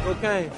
Okay.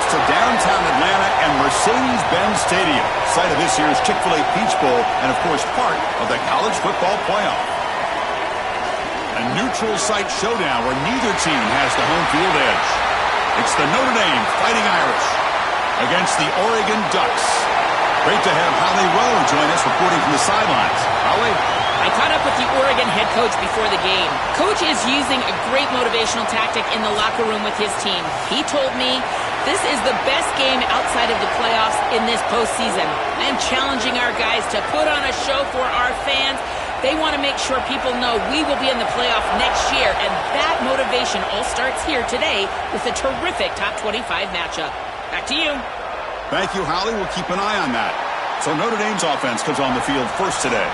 to downtown Atlanta and Mercedes-Benz Stadium, site of this year's Chick-fil-A Peach Bowl and, of course, part of the college football playoff. A neutral site showdown where neither team has the home field edge. It's the Notre Dame Fighting Irish against the Oregon Ducks. Great to have Holly Rowe join us reporting from the sidelines. Holly? I caught up with the Oregon head coach before the game. Coach is using a great motivational tactic in the locker room with his team. He told me this is the best game outside of the playoffs in this postseason. I am challenging our guys to put on a show for our fans. They want to make sure people know we will be in the playoff next year, and that motivation all starts here today with a terrific top 25 matchup. Back to you. Thank you, Holly. We'll keep an eye on that. So Notre Dame's offense comes on the field first today.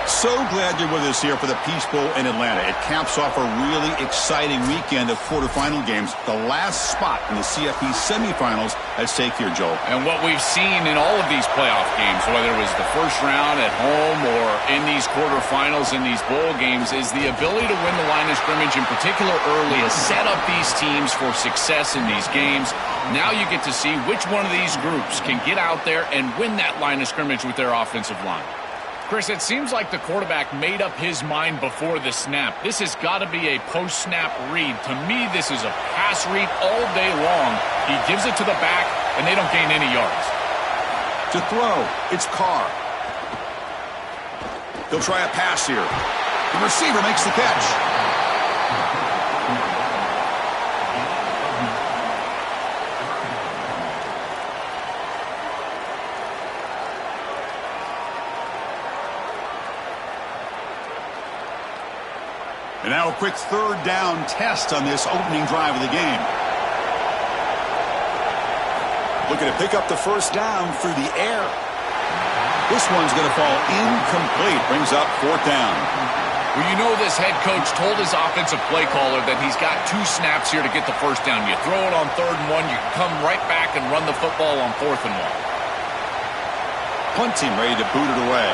So glad you're with us here for the Peach Bowl in Atlanta. It caps off a really exciting weekend of quarterfinal games. The last spot in the CFP semifinals at stake here, Joel. And what we've seen in all of these playoff games, whether it was the first round at home or in these quarterfinals in these bowl games, is the ability to win the line of scrimmage, in particular early, has set up these teams for success in these games. Now you get to see which one of these groups can get out there and win that line of scrimmage with their offensive line. Chris, it seems like the quarterback made up his mind before the snap. This has got to be a post-snap read. To me, this is a pass read all day long. He gives it to the back, and they don't gain any yards. To throw, it's Carr. He'll try a pass here. The receiver makes the catch. And now a quick third down test on this opening drive of the game. Looking to pick up the first down through the air. This one's going to fall incomplete. Brings up fourth down. Well, you know this head coach told his offensive play caller that he's got 2 snaps here to get the first down. You throw it on 3rd and 1, you can come right back and run the football on 4th and 1. Punt team ready to boot it away.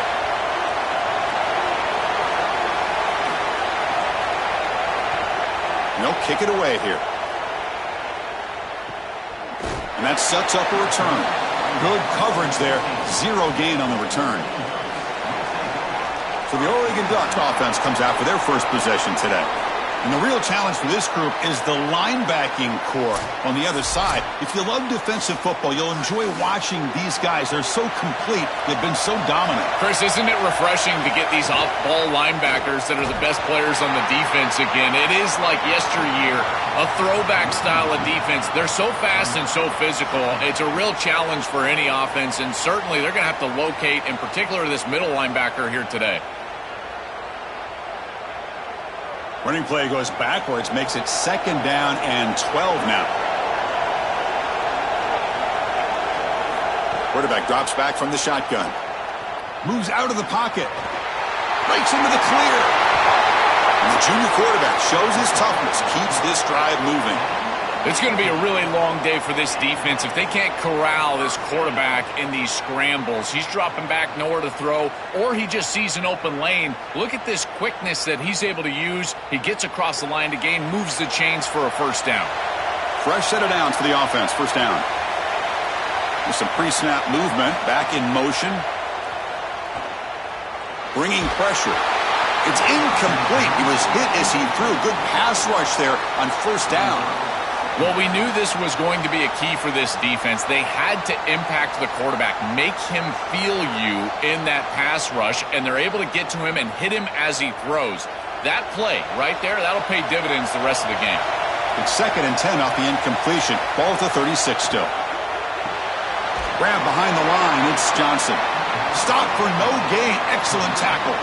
They'll kick it away here. And that sets up a return. Good coverage there. 0 gain on the return. So the Oregon Ducks offense comes out for their first possession today. And the real challenge for this group is the linebacking core on the other side. If you love defensive football, you'll enjoy watching these guys. They're so complete. They've been so dominant. Chris, isn't it refreshing to get these off-ball linebackers that are the best players on the defense again? It is like yesteryear, a throwback style of defense. They're so fast and so physical. It's a real challenge for any offense, and certainly they're going to have to locate, in particular, this middle linebacker here today. Running play goes backwards, makes it 2nd down and 12 now. Quarterback drops back from the shotgun. Moves out of the pocket. Breaks into the clear. And the junior quarterback shows his toughness, keeps this drive moving. It's going to be a really long day for this defense. If they can't corral this quarterback in these scrambles, he's dropping back nowhere to throw, or he just sees an open lane. Look at this quickness that he's able to use. He gets across the line to gain, moves the chains for a first down. Fresh set of downs for the offense. First down. With some pre-snap movement. Back in motion. Bringing pressure. It's incomplete. He was hit as he threw. Good pass rush there on first down. Well, we knew this was going to be a key for this defense. They had to impact the quarterback, make him feel you in that pass rush, and they're able to get to him and hit him as he throws. That play right there, that'll pay dividends the rest of the game. It's 2nd and 10 off the incompletion. Ball at the 36 still. Grab behind the line. It's Johnson. Stop for no gain. Excellent tackle.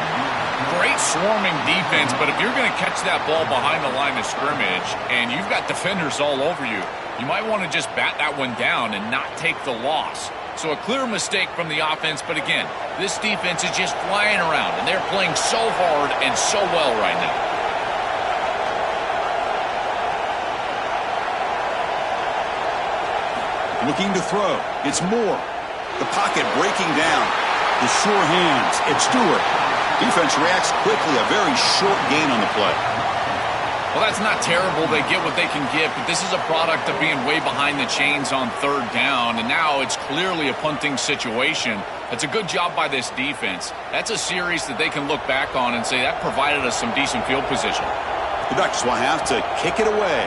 Great swarming defense, but if you're going to catch that ball behind the line of scrimmage and you've got defenders all over you, you might want to just bat that one down and not take the loss. So a clear mistake from the offense, but again, this defense is just flying around, and they're playing so hard and so well right now. Looking to throw. It's Moore. The pocket breaking down. The sure hands. It's Stewart. Defense reacts quickly. A very short gain on the play. Well, that's not terrible. They get what they can get, but this is a product of being way behind the chains on third down, and now it's clearly a punting situation. That's a good job by this defense. That's a series that they can look back on and say that provided us some decent field position. The Ducks will have to kick it away,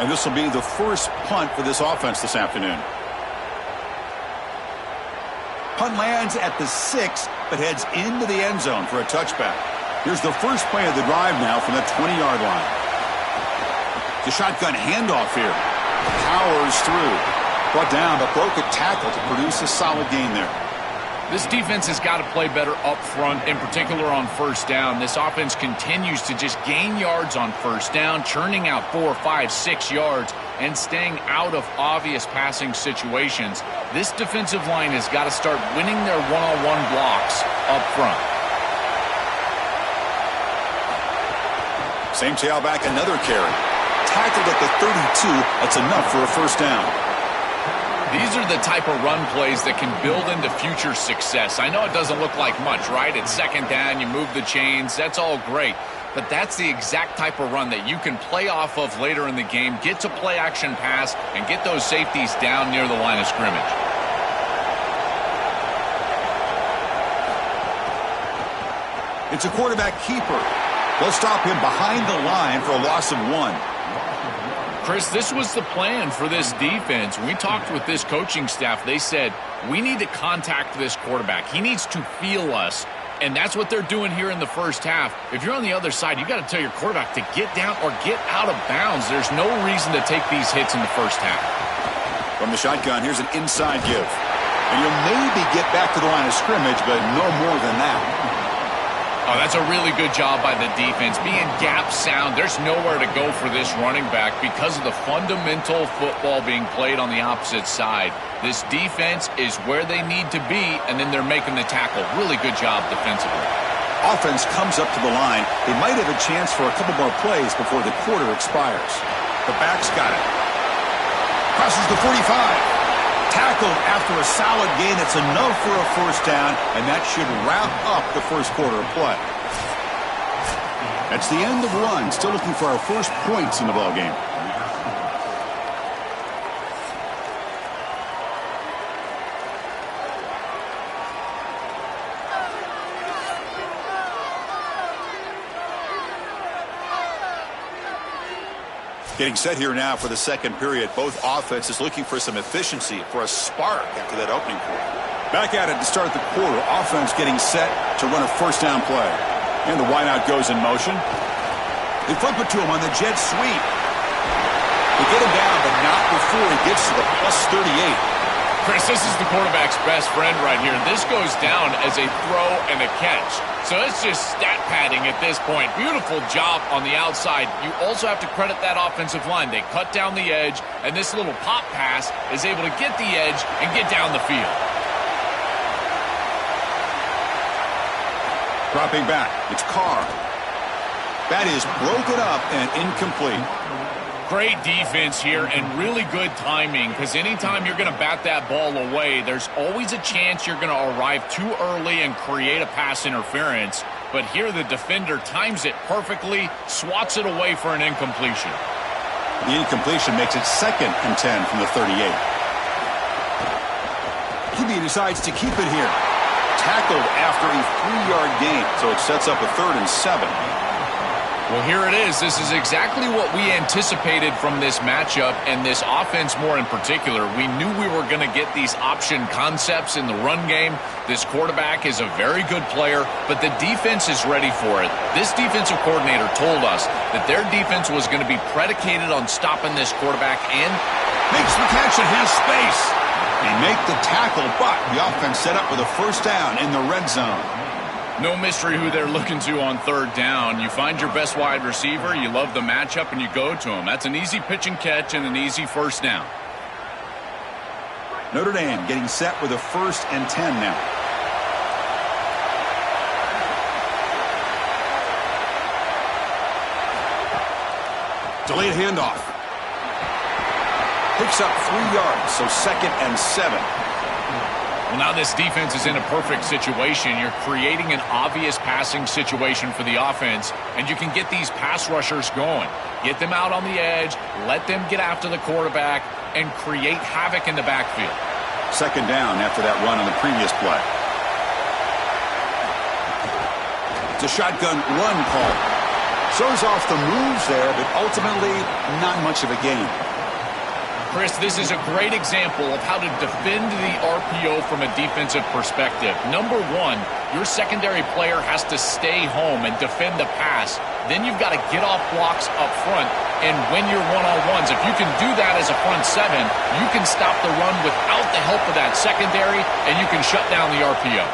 and this will be the first punt for this offense this afternoon. Punt lands at the 6, but heads into the end zone for a touchback. Here's the first play of the drive now from the 20-yard line. The shotgun handoff here. Powers through. Brought down, but broke a tackle to produce a solid gain there. This defense has got to play better up front, in particular on first down. This offense continues to just gain yards on first down, churning out 4, 5, 6 yards, and staying out of obvious passing situations. This defensive line has got to start winning their one-on-one blocks up front. Same tailback, another carry. Tackled at the 32. That's enough for a first down. These are the type of run plays that can build into future success. I know it doesn't look like much, right? It's second down, you move the chains, that's all great. But that's the exact type of run that you can play off of later in the game, get to play action pass, and get those safeties down near the line of scrimmage. It's a quarterback keeper. They'll stop him behind the line for a loss of 1. Chris, this was the plan for this defense. When we talked with this coaching staff, they said, we need to contact this quarterback. He needs to feel us, and that's what they're doing here in the first half. If you're on the other side, you got to tell your quarterback to get down or get out of bounds. There's no reason to take these hits in the first half. From the shotgun, here's an inside give. And you'll maybe get back to the line of scrimmage, but no more than that. Oh, that's a really good job by the defense. Being gap sound, there's nowhere to go for this running back because of the fundamental football being played on the opposite side. This defense is where they need to be, and then they're making the tackle. Really good job defensively. Offense comes up to the line. They might have a chance for a couple more plays before the quarter expires. The back's got it. Crosses the 45. Tackled after a solid gain. That's enough for a first down, and that should wrap up the first quarter of play. That's the end of one. Still looking for our first points in the ballgame. Getting set here now for the second period. Both offenses looking for some efficiency, for a spark after that opening quarter. Back at it to start the quarter. Offense getting set to run a first down play. And the wideout goes in motion. They flip it to him on the jet sweep. They get him down, but not before he gets to the plus 38. Chris, this is the quarterback's best friend right here. This goes down as a throw and a catch. So it's just stat padding at this point. Beautiful job on the outside. You also have to credit that offensive line. They cut down the edge, and this little pop pass is able to get the edge and get down the field. Dropping back, it's Carr. That is broken up and incomplete. Great defense here and really good timing, because anytime you're going to bat that ball away, there's always a chance you're going to arrive too early and create a pass interference. But here the defender times it perfectly, swats it away for an incompletion. The incompletion makes it 2nd and 10 from the 38. QB decides to keep it here. Tackled after a 3-yard gain, so it sets up a 3rd and 7. Well, here it is. This is exactly what we anticipated from this matchup, and this offense more in particular. We knew we were going to get these option concepts in the run game. This quarterback is a very good player, but the defense is ready for it. This defensive coordinator told us that their defense was going to be predicated on stopping this quarterback and makes the catch and has space. They make the tackle, but the offense set up with a first down in the red zone. No mystery who they're looking to on third down. You find your best wide receiver, you love the matchup, and you go to him. That's an easy pitch and catch and an easy first down. Notre Dame getting set with a 1st and 10 now. Delayed handoff. Picks up 3 yards, so 2nd and 7. Well, now this defense is in a perfect situation. You're creating an obvious passing situation for the offense, and you can get these pass rushers going. Get them out on the edge, let them get after the quarterback, and create havoc in the backfield. Second down after that run on the previous play. It's a shotgun run call. Shows off the moves there, but ultimately not much of a gain. Chris, this is a great example of how to defend the RPO from a defensive perspective. Number one, your secondary player has to stay home and defend the pass. Then you've got to get off blocks up front and win your one-on-ones. If you can do that as a front seven, you can stop the run without the help of that secondary, and you can shut down the RPO.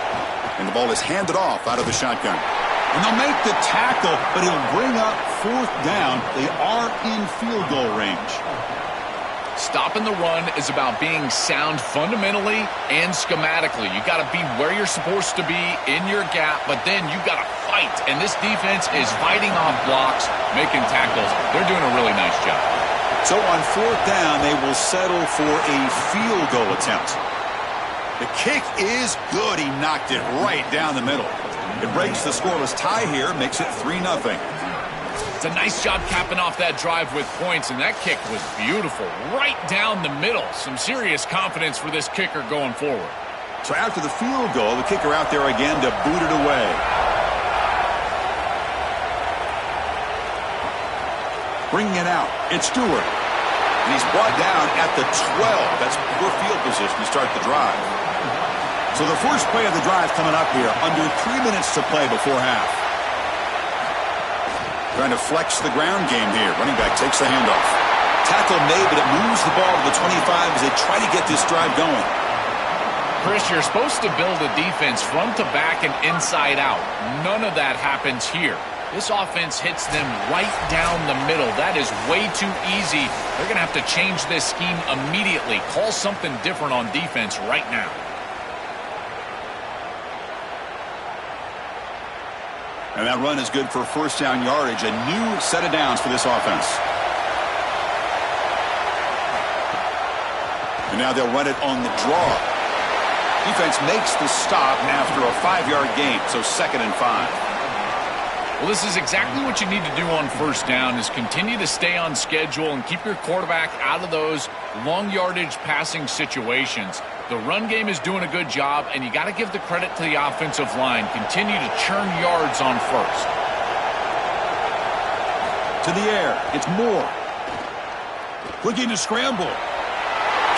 And the ball is handed off out of the shotgun. And they'll make the tackle, but he'll bring up fourth down. They are in field goal range. Stopping the run is about being sound fundamentally and schematically. You got to be where you're supposed to be in your gap, but then you got to fight. And this defense is fighting off blocks, making tackles. They're doing a really nice job. So on fourth down, they will settle for a field goal attempt. The kick is good. He knocked it right down the middle. It breaks the scoreless tie here, makes it 3-0. It's a nice job capping off that drive with points, and that kick was beautiful. Right down the middle. Some serious confidence for this kicker going forward. So after the field goal, the kicker out there again to boot it away. Bringing it out, it's Stewart. And he's brought down at the 12. That's poor field position to start the drive. So the first play of the drive coming up here, under 3 minutes to play before half. Trying to flex the ground game here. Running back takes the handoff. Tackle made, but it moves the ball to the 25 as they try to get this drive going. Chris, you're supposed to build a defense front to back and inside out. None of that happens here. This offense hits them right down the middle. That is way too easy. They're going to have to change this scheme immediately. Call something different on defense right now. And that run is good for first down yardage. A new set of downs for this offense. And now they'll run it on the draw. Defense makes the stop after a 5-yard gain, so 2nd and 5. Well, this is exactly what you need to do on first down, is continue to stay on schedule and keep your quarterback out of those long yardage passing situations. The run game is doing a good job, and you got to give the credit to the offensive line. Continue to churn yards on first. To the air, it's Moore. Looking to scramble.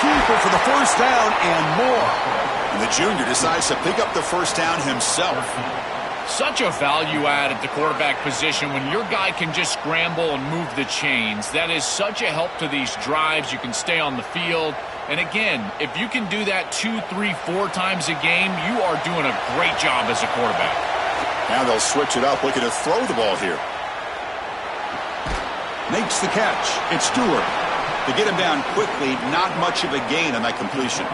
Keeper for the first down and more. And the junior decides to pick up the first down himself. Such a value add at the quarterback position when your guy can just scramble and move the chains. That is such a help to these drives. You can stay on the field. And again, if you can do that 2, 3, 4 times a game, you are doing a great job as a quarterback. Now they'll switch it up, looking to throw the ball here. Makes the catch. It's Stewart. To get him down quickly, not much of a gain on that completion.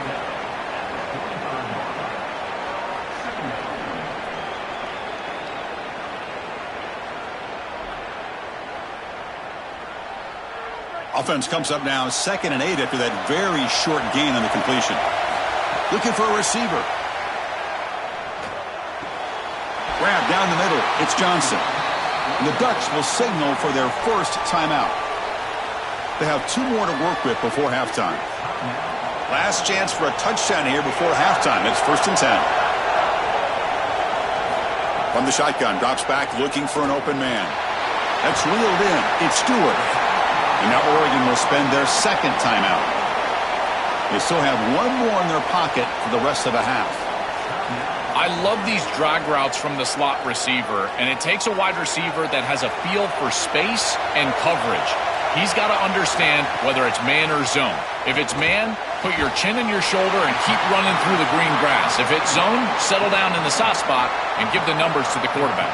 Offense comes up now 2nd and 8 after that very short gain on the completion. Looking for a receiver. Grab down the middle. It's Johnson. And the Ducks will signal for their first timeout. They have 2 more to work with before halftime. Last chance for a touchdown here before halftime. It's 1st and 10. From the shotgun, drops back looking for an open man. That's reeled in. It's Stewart. And now Oregon will spend their 2nd timeout. They still have 1 more in their pocket for the rest of the half. I love these drag routes from the slot receiver, and it takes a wide receiver that has a feel for space and coverage. He's got to understand whether it's man or zone. If it's man, put your chin in your shoulder and keep running through the green grass. If it's zone, settle down in the soft spot and give the numbers to the quarterback.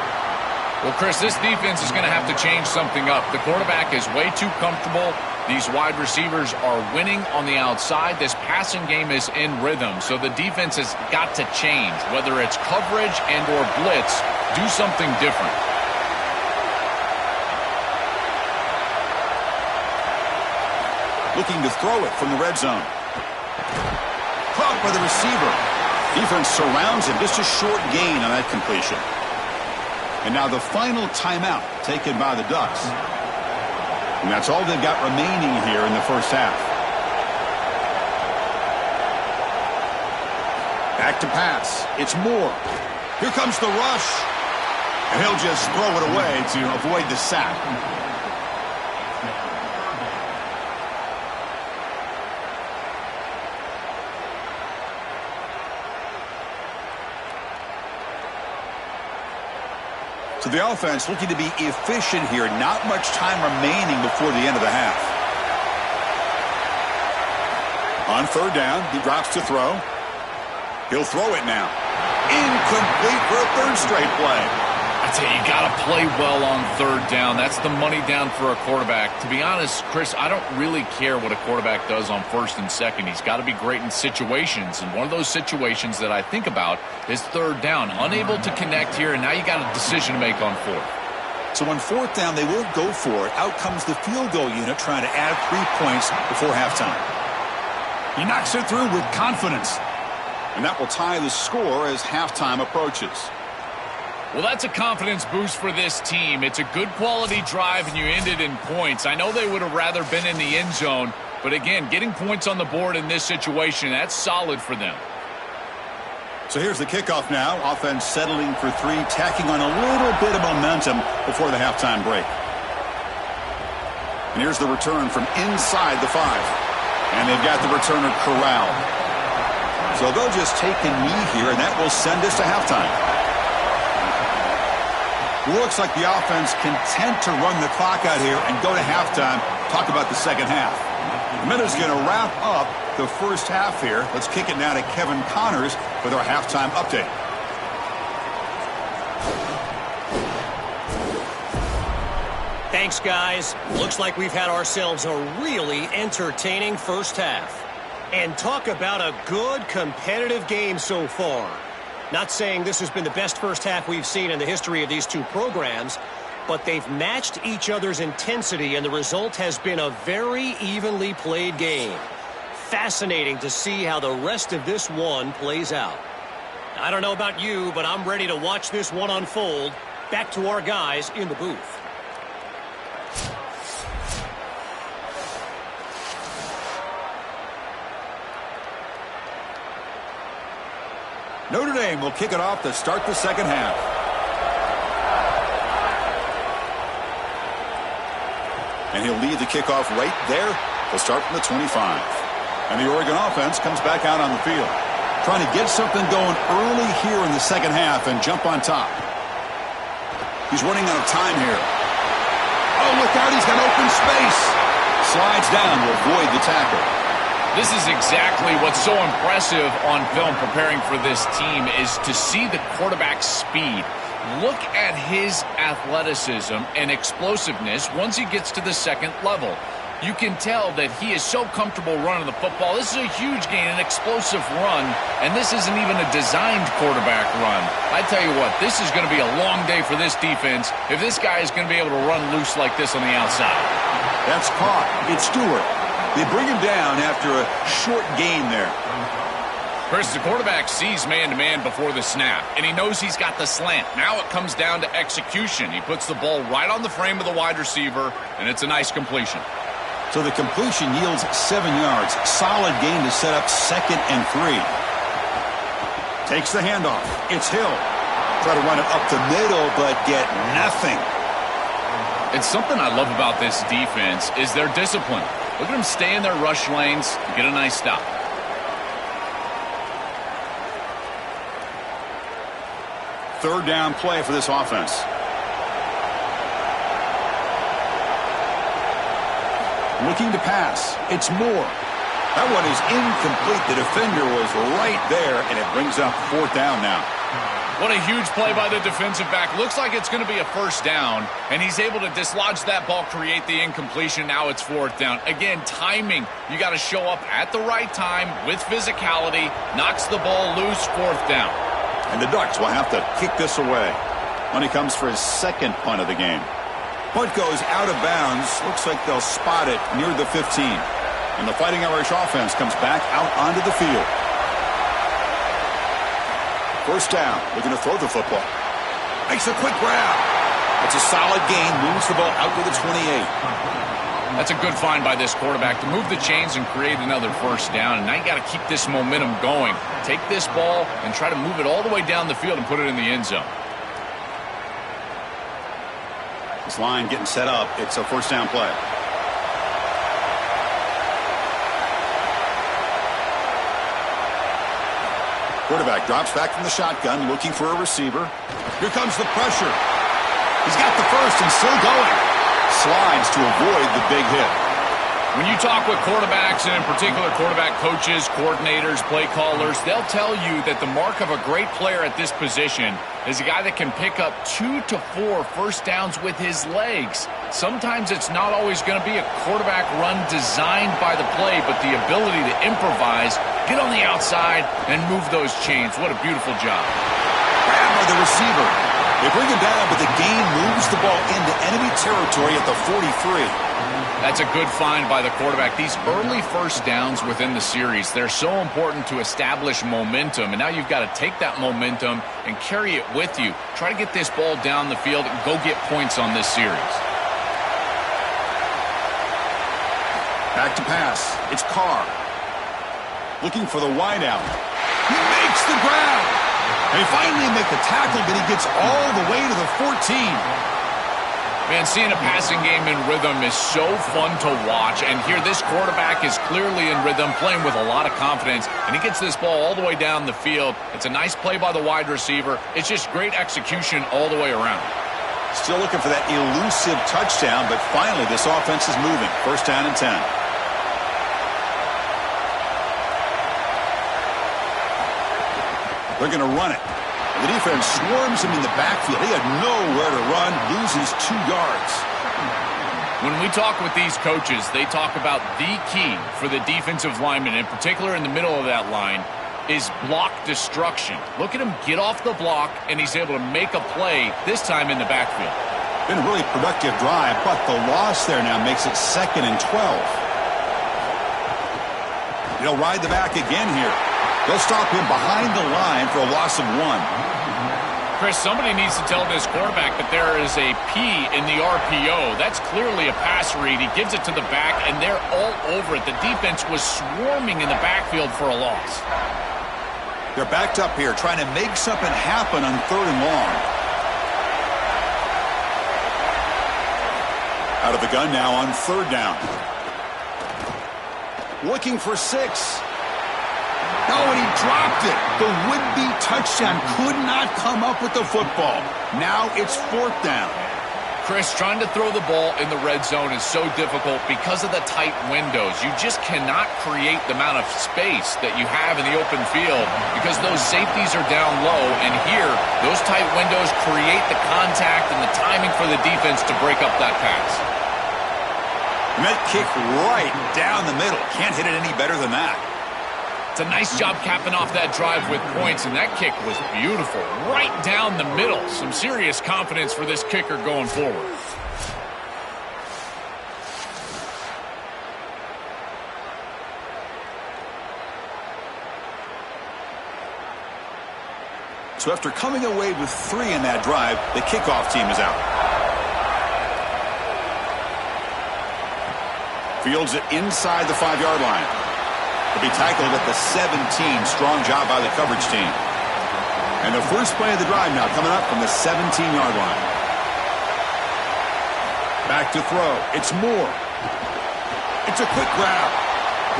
Well, Chris, this defense is going to have to change something up. The quarterback is way too comfortable. These wide receivers are winning on the outside. This passing game is in rhythm, so the defense has got to change. Whether it's coverage and or blitz, do something different. Looking to throw it from the red zone. Caught by the receiver. Defense surrounds him. Just a short gain on that completion. And now the final timeout taken by the Ducks. And that's all they've got remaining here in the first half. Back to pass. It's Moore. Here comes the rush. And he'll just throw it away to avoid the sack. So the offense looking to be efficient here. Not much time remaining before the end of the half. On third down, he drops to throw. He'll throw it now. Incomplete for a third straight play. I tell you, you got to play well on third down. That's the money down for a quarterback. To be honest, Chris, I don't really care what a quarterback does on first and second. He's got to be great in situations. And one of those situations that I think about is third down. Unable to connect here, and now you got a decision to make on fourth. So on fourth down, they won't go for it. Out comes the field goal unit trying to add 3 points before halftime. He knocks it through with confidence. And that will tie the score as halftime approaches. Well, that's a confidence boost for this team. It's a good quality drive, and you ended in points. I know they would have rather been in the end zone, but again, getting points on the board in this situation, that's solid for them. So here's the kickoff now. Offense settling for 3, tacking on a little bit of momentum before the halftime break. And here's the return from inside the 5. And they've got the returner corralled. So they'll just take a knee here, and that will send us to halftime. Looks like the offense content to run the clock out here and go to halftime. Talk about the second half. The Minutes going to wrap up the first half here. Let's kick it now to Kevin Connors with our halftime update. Thanks, guys. Looks like we've had ourselves a really entertaining first half. And talk about a good competitive game so far. Not saying this has been the best first half we've seen in the history of these two programs, but they've matched each other's intensity, and the result has been a very evenly played game. Fascinating to see how the rest of this one plays out. I don't know about you, but I'm ready to watch this one unfold. Back to our guys in the booth. Notre Dame will kick it off to start the second half. And he'll lead the kickoff right there. He'll start from the 25. And the Oregon offense comes back out on the field, trying to get something going early here in the second half and jump on top. He's running out of time here. Oh, look out, he's got open space. Slides down to avoid the tackle. This is exactly what's so impressive on film preparing for this team is to see the quarterback's speed. Look at his athleticism and explosiveness once he gets to the second level. You can tell that he is so comfortable running the football. This is a huge gain, an explosive run, and this isn't even a designed quarterback run. I tell you what, this is going to be a long day for this defense if this guy is going to be able to run loose like this on the outside. That's caught. It's Stewart. They bring him down after a short gain there. Chris, the quarterback sees man-to-man before the snap, and he knows he's got the slant. Now it comes down to execution. He puts the ball right on the frame of the wide receiver, and it's a nice completion. So the completion yields 7 yards. Solid gain to set up 2nd and 3. Takes the handoff. It's Hill. Try to run it up the middle, but get nothing. It's something I love about this defense is their discipline. Look at them stay in their rush lanes and get a nice stop. Third down play for this offense. Looking to pass. It's Moore. That one is incomplete. The defender was right there, and it brings up 4th down now. What a huge play by the defensive back. Looks like it's going to be a first down, and he's able to dislodge that ball, create the incompletion. Now it's 4th down. Again, timing. You got to show up at the right time with physicality. Knocks the ball loose, 4th down. And the Ducks will have to kick this away. Money comes for his 2nd punt of the game. Punt goes out of bounds. Looks like they'll spot it near the 15. And the Fighting Irish offense comes back out onto the field. First down. Looking to throw the football. Makes a quick grab. It's a solid gain. Moves the ball out to the 28. That's a good find by this quarterback to move the chains and create another first down. And now you got to keep this momentum going. Take this ball and try to move it all the way down the field and put it in the end zone. This line getting set up. It's a first down play. Quarterback drops back from the shotgun, looking for a receiver. Here comes the pressure. He's got the first and still going. Slides to avoid the big hit. When you talk with quarterbacks, and in particular quarterback coaches, coordinators, play callers, they'll tell you that the mark of a great player at this position is a guy that can pick up 2 to 4 first downs with his legs. Sometimes it's not always going to be a quarterback run designed by the play, but the ability to improvise, get on the outside, and move those chains. What a beautiful job. Grab by the receiver. They bring him down, but the gain moves the ball into enemy territory at the 43. That's a good find by the quarterback. These early first downs within the series, they're so important to establish momentum. And now you've got to take that momentum and carry it with you. Try to get this ball down the field and go get points on this series. Back to pass. It's Carr. Looking for the wideout. He makes the grab. They finally make the tackle, but he gets all the way to the 14. Man, seeing a passing game in rhythm is so fun to watch. And here, this quarterback is clearly in rhythm, playing with a lot of confidence. And he gets this ball all the way down the field. It's a nice play by the wide receiver. It's just great execution all the way around. Still looking for that elusive touchdown, but finally this offense is moving. First down and 10. They're going to run it. The defense swarms him in the backfield. He had nowhere to run, loses 2 yards. When we talk with these coaches, they talk about the key for the defensive lineman, in particular in the middle of that line, is block destruction. Look at him get off the block, and he's able to make a play, this time in the backfield. Been a really productive drive, but the loss there now makes it 2nd and 12. He'll ride the back again here. They'll stop him behind the line for a loss of 1. Chris, somebody needs to tell this quarterback that there is a P in the RPO. That's clearly a pass read. He gives it to the back, and they're all over it. The defense was swarming in the backfield for a loss. They're backed up here, trying to make something happen on 3rd and long. Out of the gun now on 3rd down. Looking for 6. No, and he dropped it. The would-be touchdown could not come up with the football. Now it's 4th down. Chris, trying to throw the ball in the red zone is so difficult because of the tight windows. You just cannot create the amount of space that you have in the open field because those safeties are down low, and here, those tight windows create the contact and the timing for the defense to break up that pass. And that kick right down the middle. Can't hit it any better than that. It's a nice job capping off that drive with points, and that kick was beautiful. Right down the middle. Some serious confidence for this kicker going forward. So after coming away with 3 in that drive, the kickoff team is out. Fields it inside the 5-yard line. Will be tackled at the 17. Strong job by the coverage team. And the first play of the drive now coming up from the 17-yard line. Back to throw. It's Moore. It's a quick grab.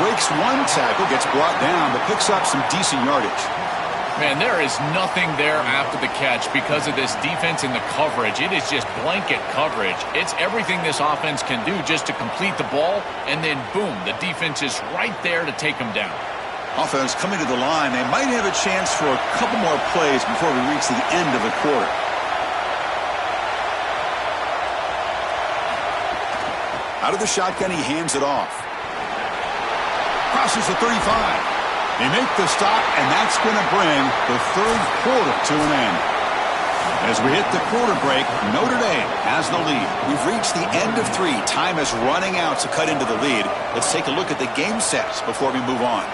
Breaks 1 tackle, gets brought down, but picks up some decent yardage. Man, there is nothing there after the catch because of this defense and the coverage. It is just blanket coverage. It's everything this offense can do just to complete the ball, and then, boom, the defense is right there to take them down. Offense coming to the line. They might have a chance for a couple more plays before we reach the end of the quarter. Out of the shotgun, he hands it off. Crosses the 35. They make the stop, and that's going to bring the 3rd quarter to an end. As we hit the quarter break, Notre Dame has the lead. We've reached the end of 3. Time is running out to cut into the lead. Let's take a look at the game sets before we move on.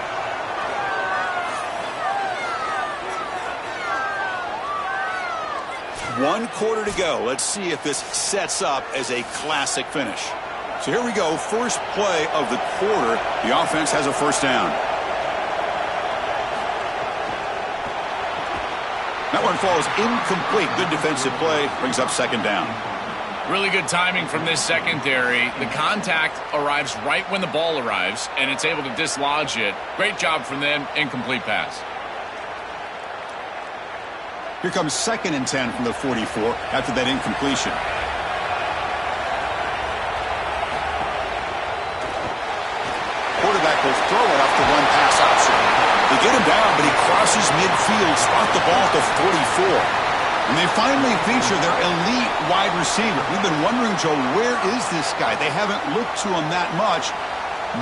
1 quarter to go. Let's see if this sets up as a classic finish. So here we go. First play of the quarter. The offense has a first down. That one falls incomplete. Good defensive play. Brings up second down. Really good timing from this secondary. The contact arrives right when the ball arrives, and it's able to dislodge it. Great job from them. Incomplete pass. Here comes 2nd and 10 from the 44 after that incompletion. Quarterback will throw it off the one pass option. They get him down, but he crosses midfield, spot the ball at the 44. And they finally feature their elite wide receiver. We've been wondering, Joe, where is this guy? They haven't looked to him that much.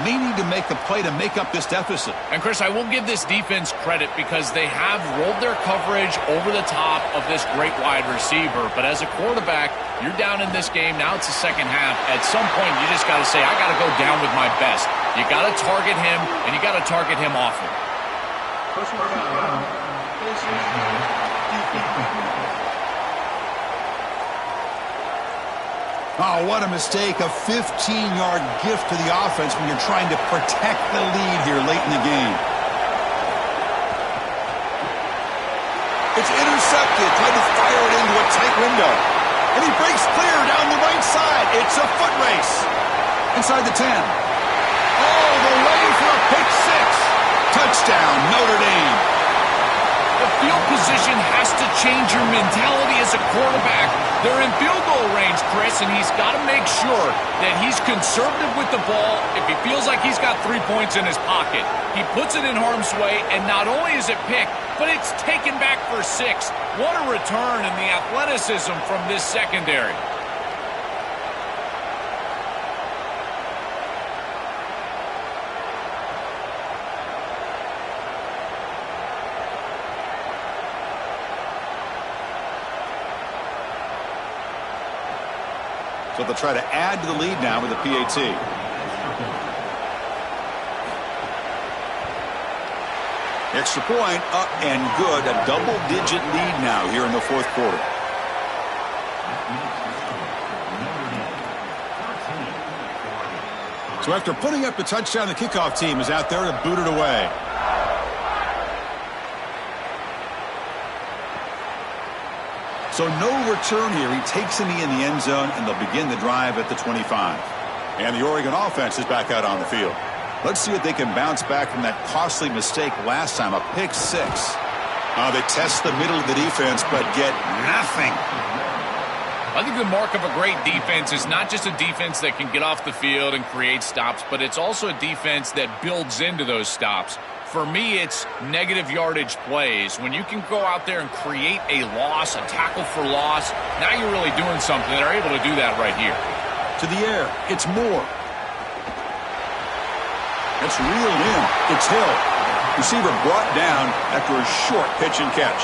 May need to make the play to make up this deficit. And, Chris, I will give this defense credit because they have rolled their coverage over the top of this great wide receiver. But as a quarterback, you're down in this game. Now it's the second half. At some point, you just got to say, I got to go down with my best. You got to target him, and you got to target him often. Oh, what a mistake. A 15-yard gift to the offense when you're trying to protect the lead here late in the game. It's intercepted. Tried to fire it into a tight window. And he breaks clear down the right side. It's a foot race. Inside the 10. All the way for a pick six. Touchdown, Notre Dame. The field position has to change your mentality as a quarterback. They're in field goal range, Chris, and he's got to make sure that he's conservative with the ball. If he feels like he's got 3 points in his pocket, he puts it in harm's way, and not only is it picked, but it's taken back for 6. What a return in the athleticism from this secondary. So they'll try to add to the lead now with a PAT. Extra point up and good. A double-digit lead now here in the fourth quarter. So after putting up the touchdown, the kickoff team is out there to boot it away. So no return here. He takes a knee in the end zone, and they'll begin the drive at the 25. And the Oregon offense is back out on the field. Let's see if they can bounce back from that costly mistake last time, a pick six. They test the middle of the defense, but get nothing. I think the mark of a great defense is not just a defense that can get off the field and create stops, but it's also a defense that builds into those stops. For me, it's negative yardage plays. When you can go out there and create a loss, a tackle for loss, now you're really doing something. They're able to do that right here. To the air. It's Moore. It's reeled in. It's Hill. Receiver brought down after a short pitch and catch.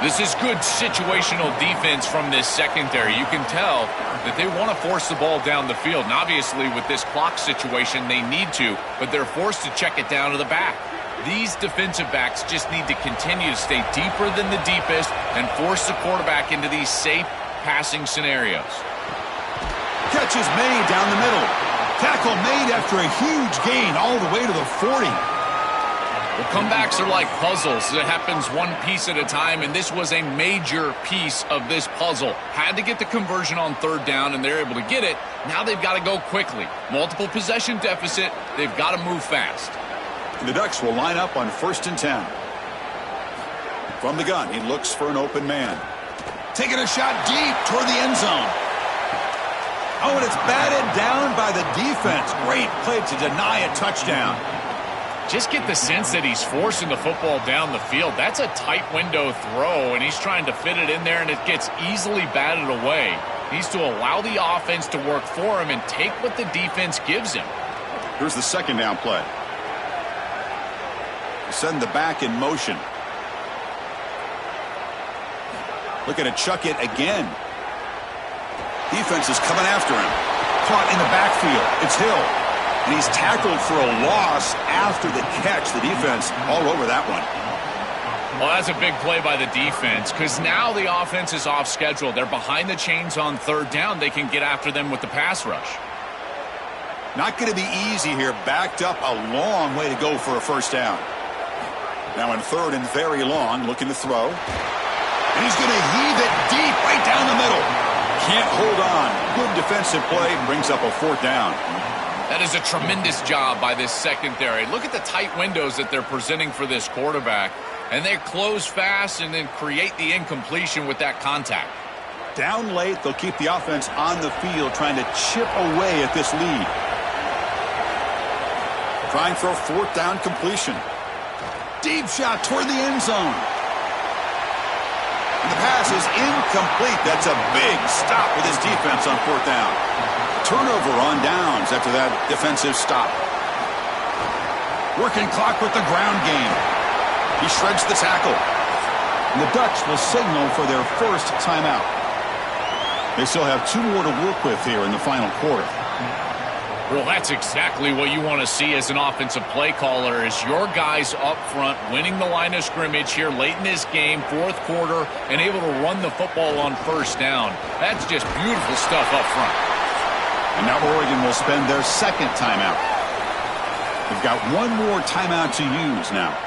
This is good situational defense from this secondary. You can tell that they want to force the ball down the field. And obviously, with this clock situation, they need to, but they're forced to check it down to the back. These defensive backs just need to continue to stay deeper than the deepest and force the quarterback into these safe passing scenarios. Catch is made down the middle. Tackle made after a huge gain all the way to the 40. Well, comebacks are like puzzles. It happens one piece at a time, and this was a major piece of this puzzle. Had to get the conversion on third down, and they're able to get it. Now they've got to go quickly. Multiple possession deficit. They've got to move fast. And the Ducks will line up on 1st and 10. From the gun, he looks for an open man. Taking a shot deep toward the end zone. Oh, and it's batted down by the defense. Great play to deny a touchdown. Just get the sense that he's forcing the football down the field. That's a tight window throw, and he's trying to fit it in there, and it gets easily batted away. He needs to allow the offense to work for him and take what the defense gives him. Here's the second down play. Send the back in motion. Looking to chuck it again. Defense is coming after him. Caught in the backfield. It's Hill. And he's tackled for a loss after the catch. The defense all over that one. Well, that's a big play by the defense because now the offense is off schedule. They're behind the chains on third down. They can get after them with the pass rush. Not going to be easy here. Backed up a long way to go for a first down. Now in third and very long, looking to throw. And he's going to heave it deep right down the middle. Can't hold on. Good defensive play. Brings up a fourth down. That is a tremendous job by this secondary. Look at the tight windows that they're presenting for this quarterback. And they close fast and then create the incompletion with that contact. Down late, they'll keep the offense on the field trying to chip away at this lead. Trying for a fourth down completion. Deep shot toward the end zone. And the pass is incomplete. That's a big stop with his defense on fourth down. Turnover on downs after that defensive stop. Working clock with the ground game. He shreds the tackle. And the Ducks will signal for their first timeout. They still have 2 more to work with here in the final quarter. Well, that's exactly what you want to see as an offensive play caller is your guys up front winning the line of scrimmage here late in this game, fourth quarter, and able to run the football on first down. That's just beautiful stuff up front. And now Oregon will spend their second timeout. They've got 1 more timeout to use now.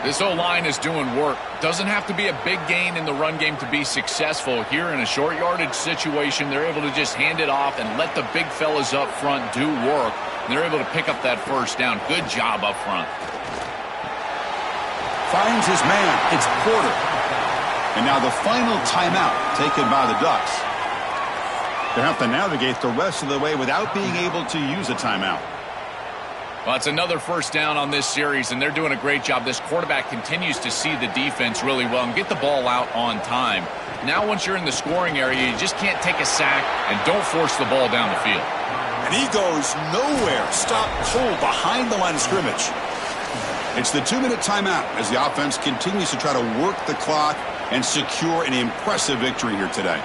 This O-line is doing work. Doesn't have to be a big gain in the run game to be successful. Here in a short yardage situation, they're able to just hand it off and let the big fellas up front do work. And they're able to pick up that first down. Good job up front. Finds his man. It's Porter. And now the final timeout taken by the Ducks. They have to navigate the rest of the way without being able to use a timeout. Well, it's another first down on this series, and they're doing a great job. This quarterback continues to see the defense really well and get the ball out on time. Now, once you're in the scoring area, you just can't take a sack and don't force the ball down the field. And he goes nowhere. Stop cold behind the line of scrimmage. It's the 2-minute timeout as the offense continues to try to work the clock and secure an impressive victory here today.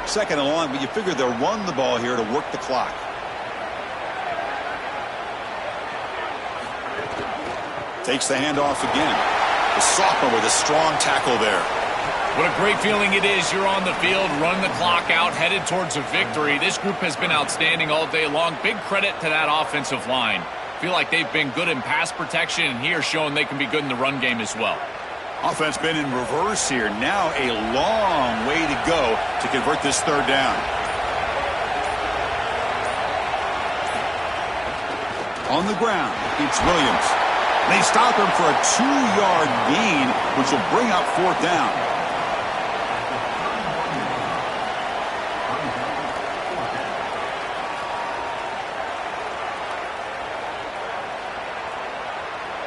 Second and long, but you figure they'll run the ball here to work the clock. Takes the handoff again. The sophomore with a strong tackle there. What a great feeling it is. You're on the field, run the clock out, headed towards a victory. This group has been outstanding all day long. Big credit to that offensive line. Feel like they've been good in pass protection, and here showing they can be good in the run game as well. Offense been in reverse here. Now a long way to go to convert this third down. On the ground, it's Williams. They stop him for a 2-yard gain, which will bring up fourth down.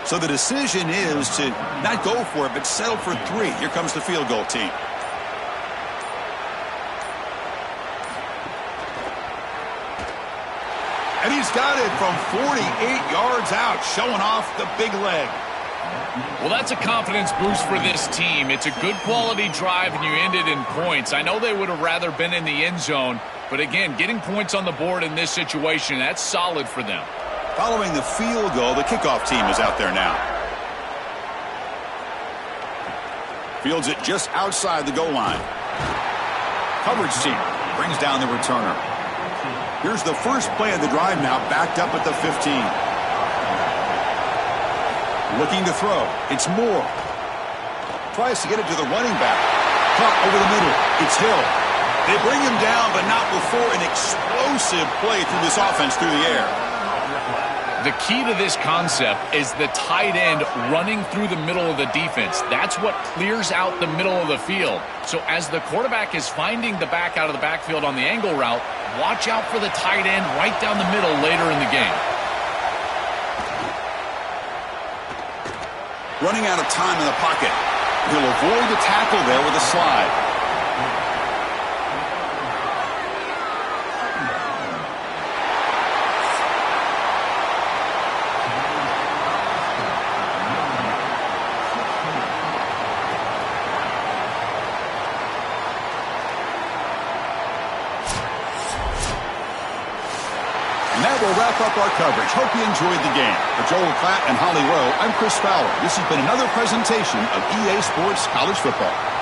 So the decision is to not go for it, but settle for 3. Here comes the field goal team. And he's got it from 48 yards out, showing off the big leg. Well, that's a confidence boost for this team. It's a good quality drive, and you ended in points. I know they would have rather been in the end zone, but again, getting points on the board in this situation, that's solid for them. Following the field goal, the kickoff team is out there now. Fields it just outside the goal line. Coverage team brings down the returner. Here's the first play of the drive now, backed up at the 15. Looking to throw. It's Moore. Tries to get it to the running back. Caught over the middle. It's Hill. They bring him down, but not before an explosive play through this offense through the air. The key to this concept is the tight end running through the middle of the defense. That's what clears out the middle of the field. So as the quarterback is finding the back out of the backfield on the angle route, watch out for the tight end right down the middle later in the game. Running out of time in the pocket. He'll avoid the tackle there with a slide. that will wrap up our coverage. Hope you enjoyed the game. For Joel Klatt and Holly Rowe, I'm Chris Fowler. This has been another presentation of EA Sports College Football.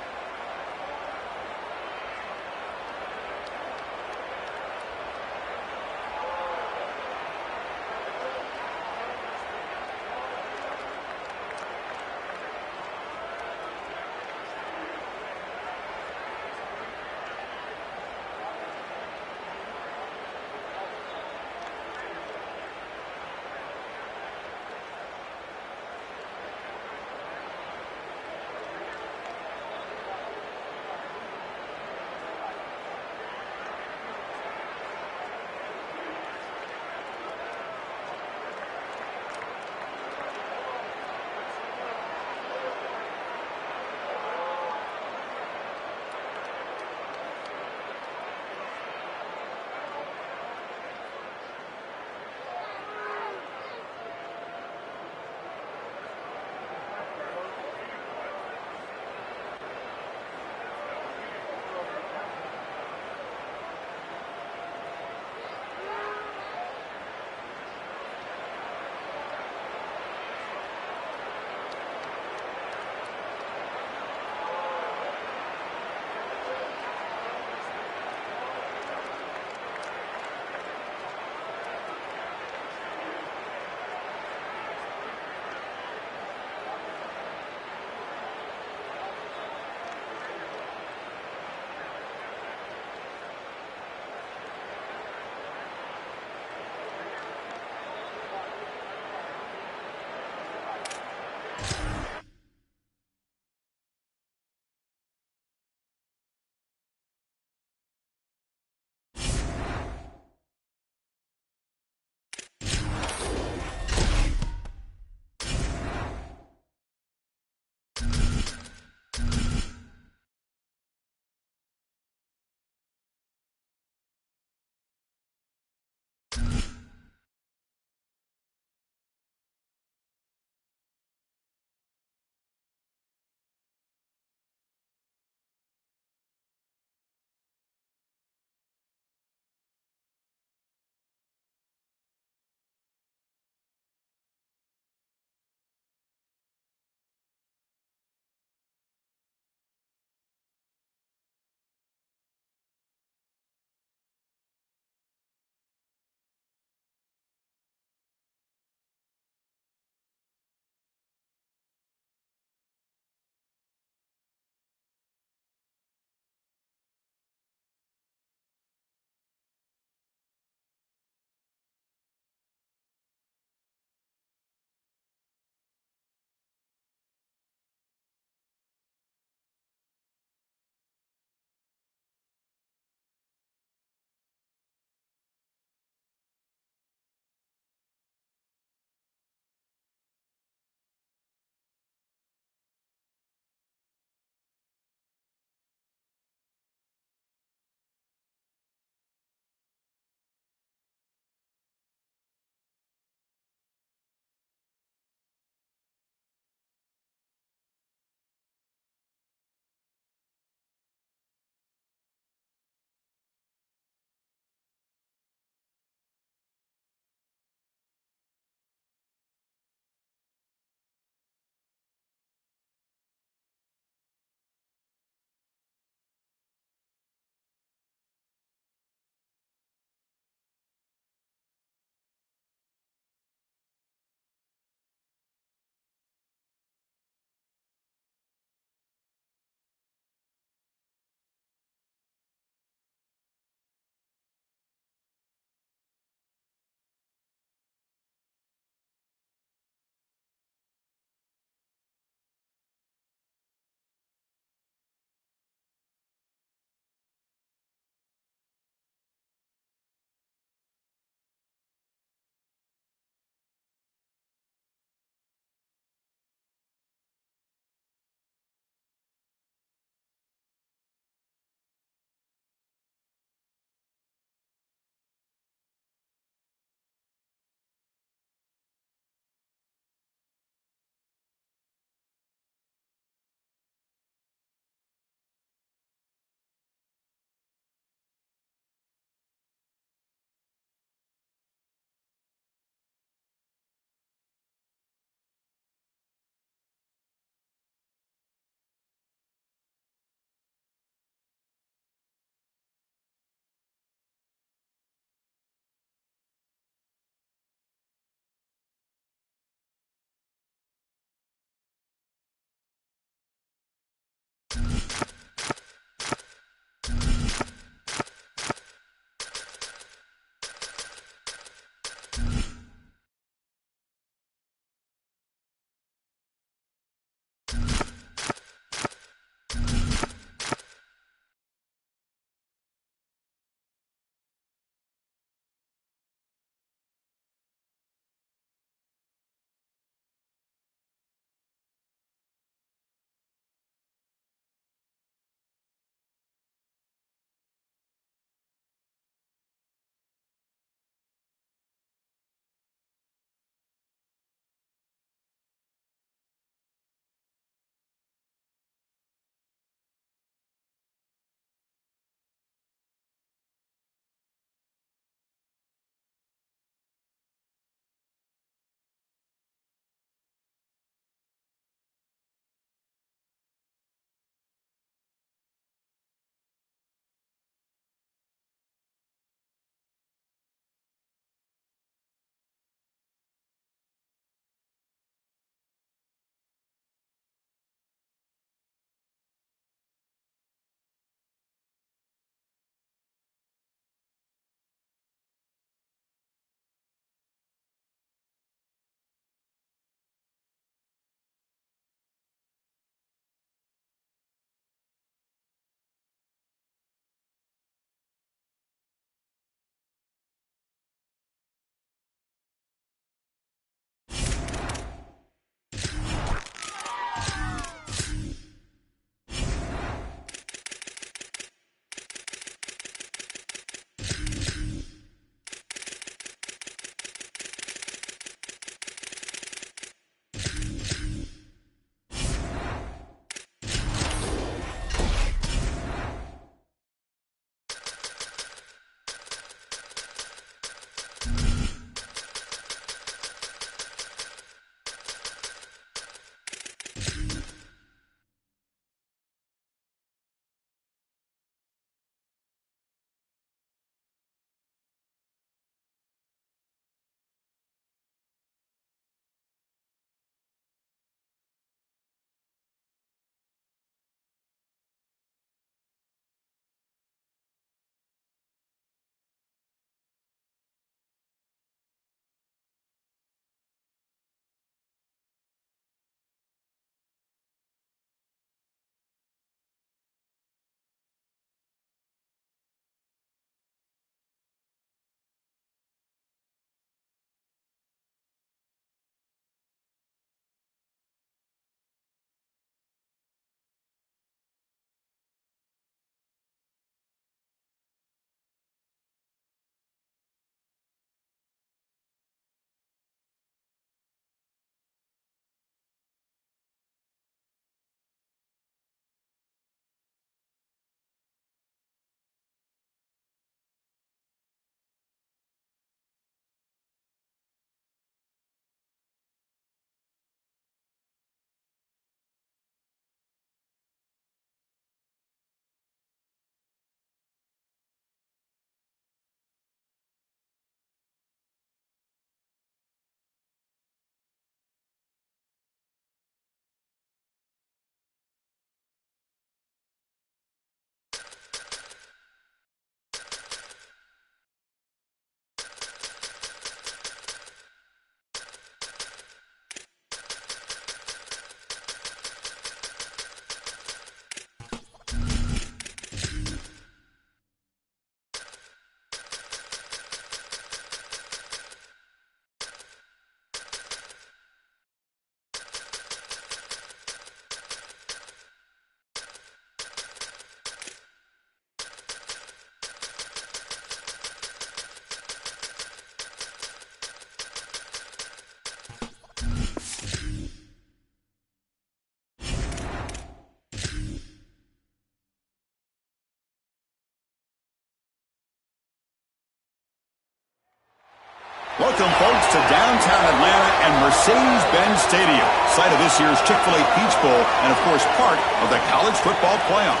Welcome, folks, to downtown Atlanta and Mercedes-Benz Stadium, site of this year's Chick-fil-A Peach Bowl and, of course, part of the College Football Playoff.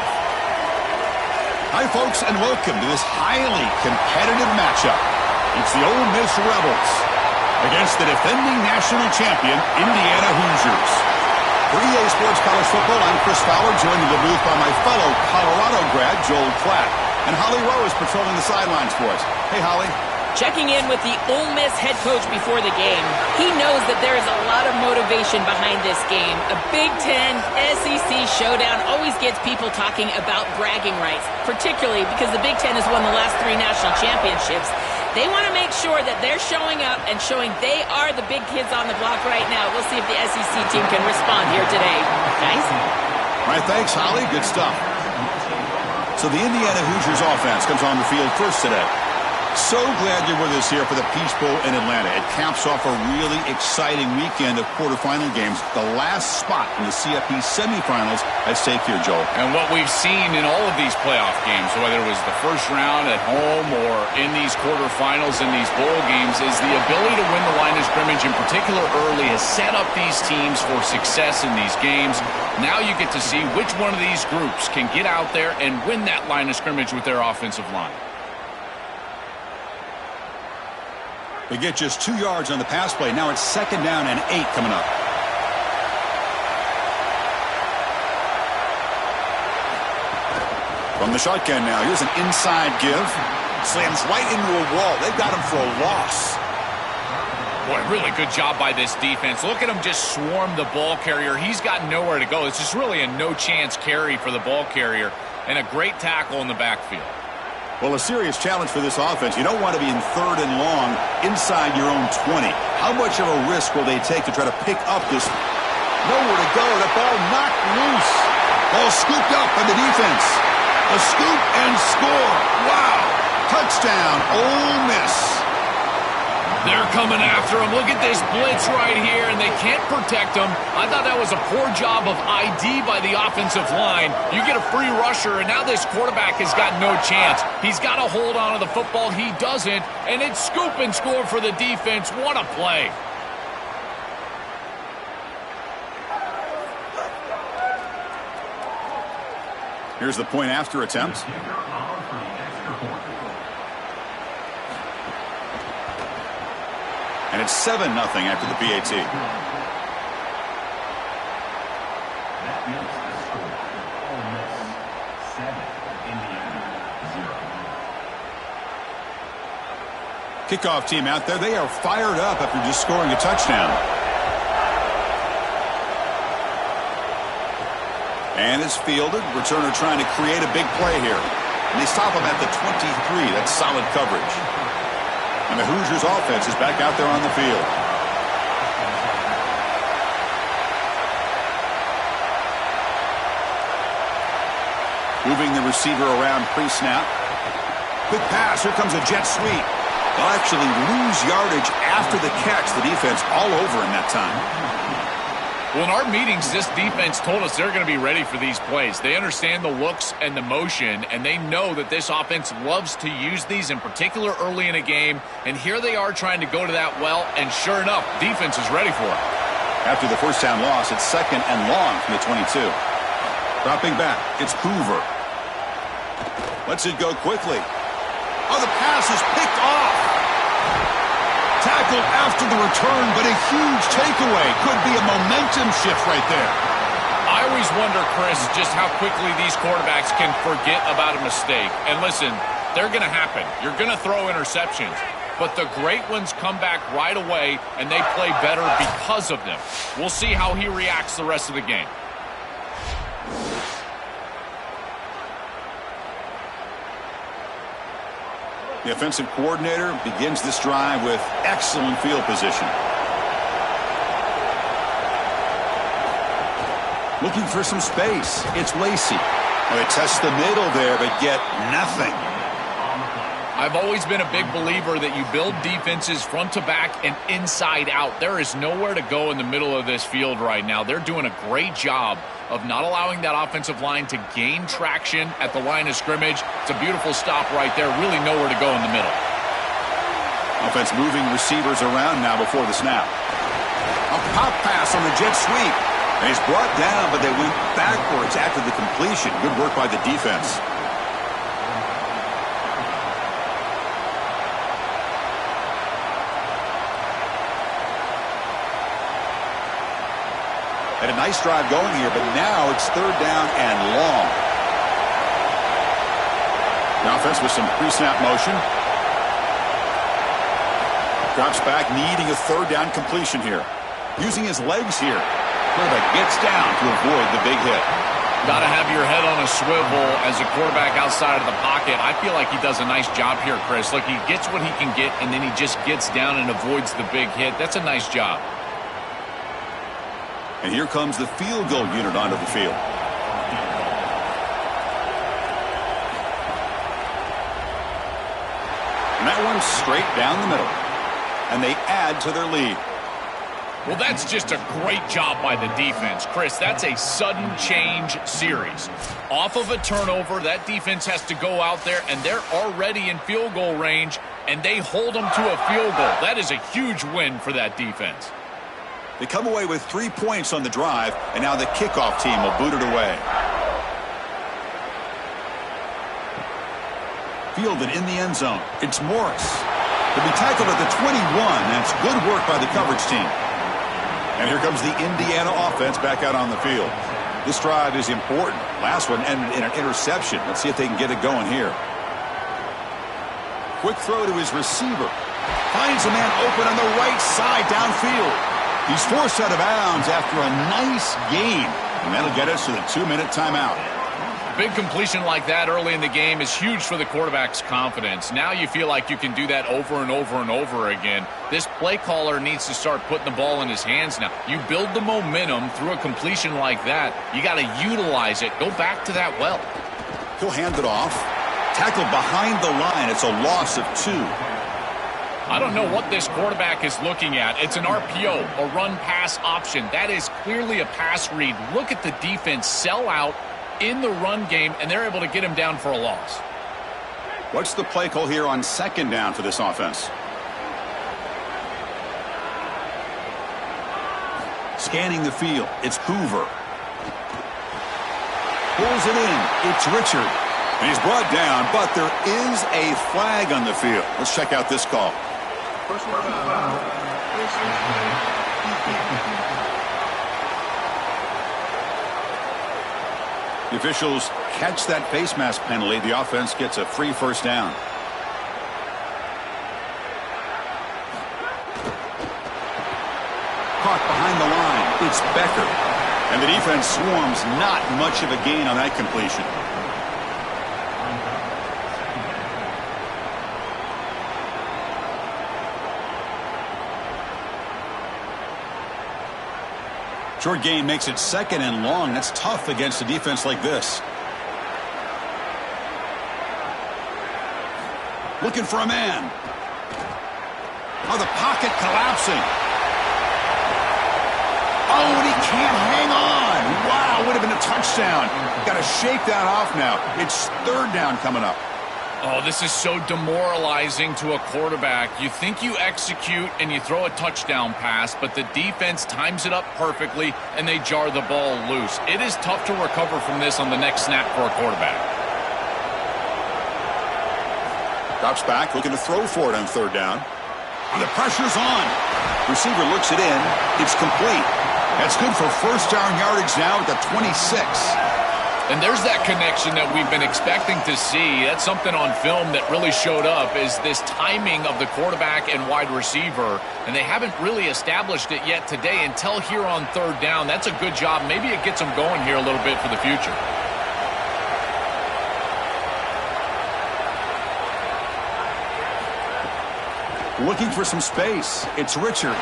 Hi, folks, and welcome to this highly competitive matchup. It's the Ole Miss Rebels against the defending national champion, Indiana Hoosiers. For EA Sports College Football, I'm Chris Fowler, joined in the booth by my fellow Colorado grad, Joel Klatt. And Holly Rowe is patrolling the sidelines for us. Hey, Holly. Checking in with the Ole Miss head coach before the game. He knows that there is a lot of motivation behind this game. A Big Ten SEC showdown always gets people talking about bragging rights, particularly because the Big Ten has won the last 3 national championships. They want to make sure that they're showing up and showing they are the big kids on the block right now. We'll see if the SEC team can respond here today. Guys? All right, thanks, Holly. Good stuff. So the Indiana Hoosiers offense comes on the field first today. So glad you're with us here for the Peach Bowl in Atlanta. It caps off a really exciting weekend of quarterfinal games. The last spot in the CFP semifinals at stake here, Joel. And what we've seen in all of these playoff games, whether it was the first round at home or in these quarterfinals in these bowl games, is the ability to win the line of scrimmage, in particular early, has set up these teams for success in these games. Now you get to see which one of these groups can get out there and win that line of scrimmage with their offensive line. They get just 2 yards on the pass play. Now it's 2nd down and 8 coming up. From the shotgun now, here's an inside give. Slams right into a wall. They've got him for a loss. Boy, really good job by this defense. Look at him just swarm the ball carrier. He's got nowhere to go. It's just really a no-chance carry for the ball carrier, and a great tackle in the backfield. Well, a serious challenge for this offense. You don't want to be in 3rd and long inside your own 20. How much of a risk will they take to try to pick up this? Nowhere to go. The ball knocked loose. Ball scooped up by the defense. A scoop and score. Wow. Touchdown, Ole Miss. They're coming after him. Look at this blitz right here, and they can't protect him. I thought that was a poor job of ID by the offensive line. You get a free rusher, and now this quarterback has got no chance. He's got to hold on to the football. He doesn't, and it's scoop and score for the defense. What a play. Here's the point after attempt. And it's 7-0 after the PAT. That makes the score Ole Miss 7, Indiana 0. Kickoff team out there. They are fired up after just scoring a touchdown. And it's fielded. Returner trying to create a big play here. And they stop him at the 23. That's solid coverage. And the Hoosiers offense is back out there on the field. Moving the receiver around pre-snap. Quick pass. Here comes a jet sweep. They'll actually lose yardage after the catch. The defense all over in that time. Well, in our meetings, this defense told us they're going to be ready for these plays. They understand the looks and the motion, and they know that this offense loves to use these, in particular early in a game. And here they are trying to go to that well, and sure enough, defense is ready for it. After the first down loss, it's 2nd and long from the 22. Dropping back, it's Hoover. Lets it go quickly. Oh, the pass is picked off. Tackled after the return, but a huge takeaway. Could be a momentum shift right there. I always wonder, Chris, just how quickly these quarterbacks can forget about a mistake. And listen, they're going to happen. You're going to throw interceptions. But the great ones come back right away, and they play better because of them. We'll see how he reacts the rest of the game. The offensive coordinator begins this drive with excellent field position. Looking for some space. It's Lacey. Well, they test the middle there, but get nothing. I've always been a big believer that you build defenses front to back and inside out. There is nowhere to go in the middle of this field right now. They're doing a great job of not allowing that offensive line to gain traction at the line of scrimmage. It's a beautiful stop right there. Really nowhere to go in the middle. Offense moving receivers around now before the snap. A pop pass on the jet sweep. And he's brought down, but they went backwards after the completion. Good work by the defense. Had a nice drive going here, but now it's 3rd down and long. The offense with some pre-snap motion. Drops back, needing a 3rd down completion here. Using his legs here. Quarterback gets down to avoid the big hit. Got to have your head on a swivel as a quarterback outside of the pocket. I feel like he does a nice job here, Chris. Look, he gets what he can get, and then he just gets down and avoids the big hit. That's a nice job. And here comes the field goal unit onto the field. And that one's straight down the middle. And they add to their lead. Well, that's just a great job by the defense. Chris, that's a sudden change series. Off of a turnover, that defense has to go out there, and they're already in field goal range, and they hold them to a field goal. That is a huge win for that defense. They come away with 3 points on the drive, and now the kickoff team will boot it away. Fielded in the end zone. It's Morris. He'll be tackled at the 21. That's good work by the coverage team. And here comes the Indiana offense back out on the field. This drive is important. Last one ended in an interception. Let's see if they can get it going here. Quick throw to his receiver. Finds a man open on the right side downfield. He's forced out of bounds after a nice gain. And that'll get us to the 2-minute timeout. Big completion like that early in the game is huge for the quarterback's confidence. Now you feel like you can do that over and over and over again. This play caller needs to start putting the ball in his hands now. You build the momentum through a completion like that. You got to utilize it. Go back to that well. He'll hand it off. Tackled behind the line. It's a loss of 2. I don't know what this quarterback is looking at. It's an RPO, a run-pass option. That is clearly a pass read. Look at the defense sell out in the run game, and they're able to get him down for a loss. What's the play call here on 2nd down for this offense? Scanning the field. It's Hoover. Pulls it in. It's Richard. And he's brought down, but there is a flag on the field. Let's check out this call. The officials catch that face mask penalty. The offense gets a free first down. Caught behind the line. It's Becker. And the defense swarms. Not much of a gain on that completion. Short gain makes it 2nd and long. That's tough against a defense like this. Looking for a man. Oh, the pocket collapsing. Oh, and he can't hang on. Wow, would have been a touchdown. Got to shake that off now. It's 3rd down coming up. Oh, this is so demoralizing to a quarterback. You think you execute and you throw a touchdown pass, but the defense times it up perfectly and they jar the ball loose. It is tough to recover from this on the next snap for a quarterback. Drops back, looking to throw for it on 3rd down. And the pressure's on. Receiver looks it in. It's complete. That's good for first down yardage now at the 26. And there's that connection that we've been expecting to see. That's something on film that really showed up, is this timing of the quarterback and wide receiver. And they haven't really established it yet today until here on 3rd down. That's a good job. Maybe it gets them going here a little bit for the future. Looking for some space. It's Richard.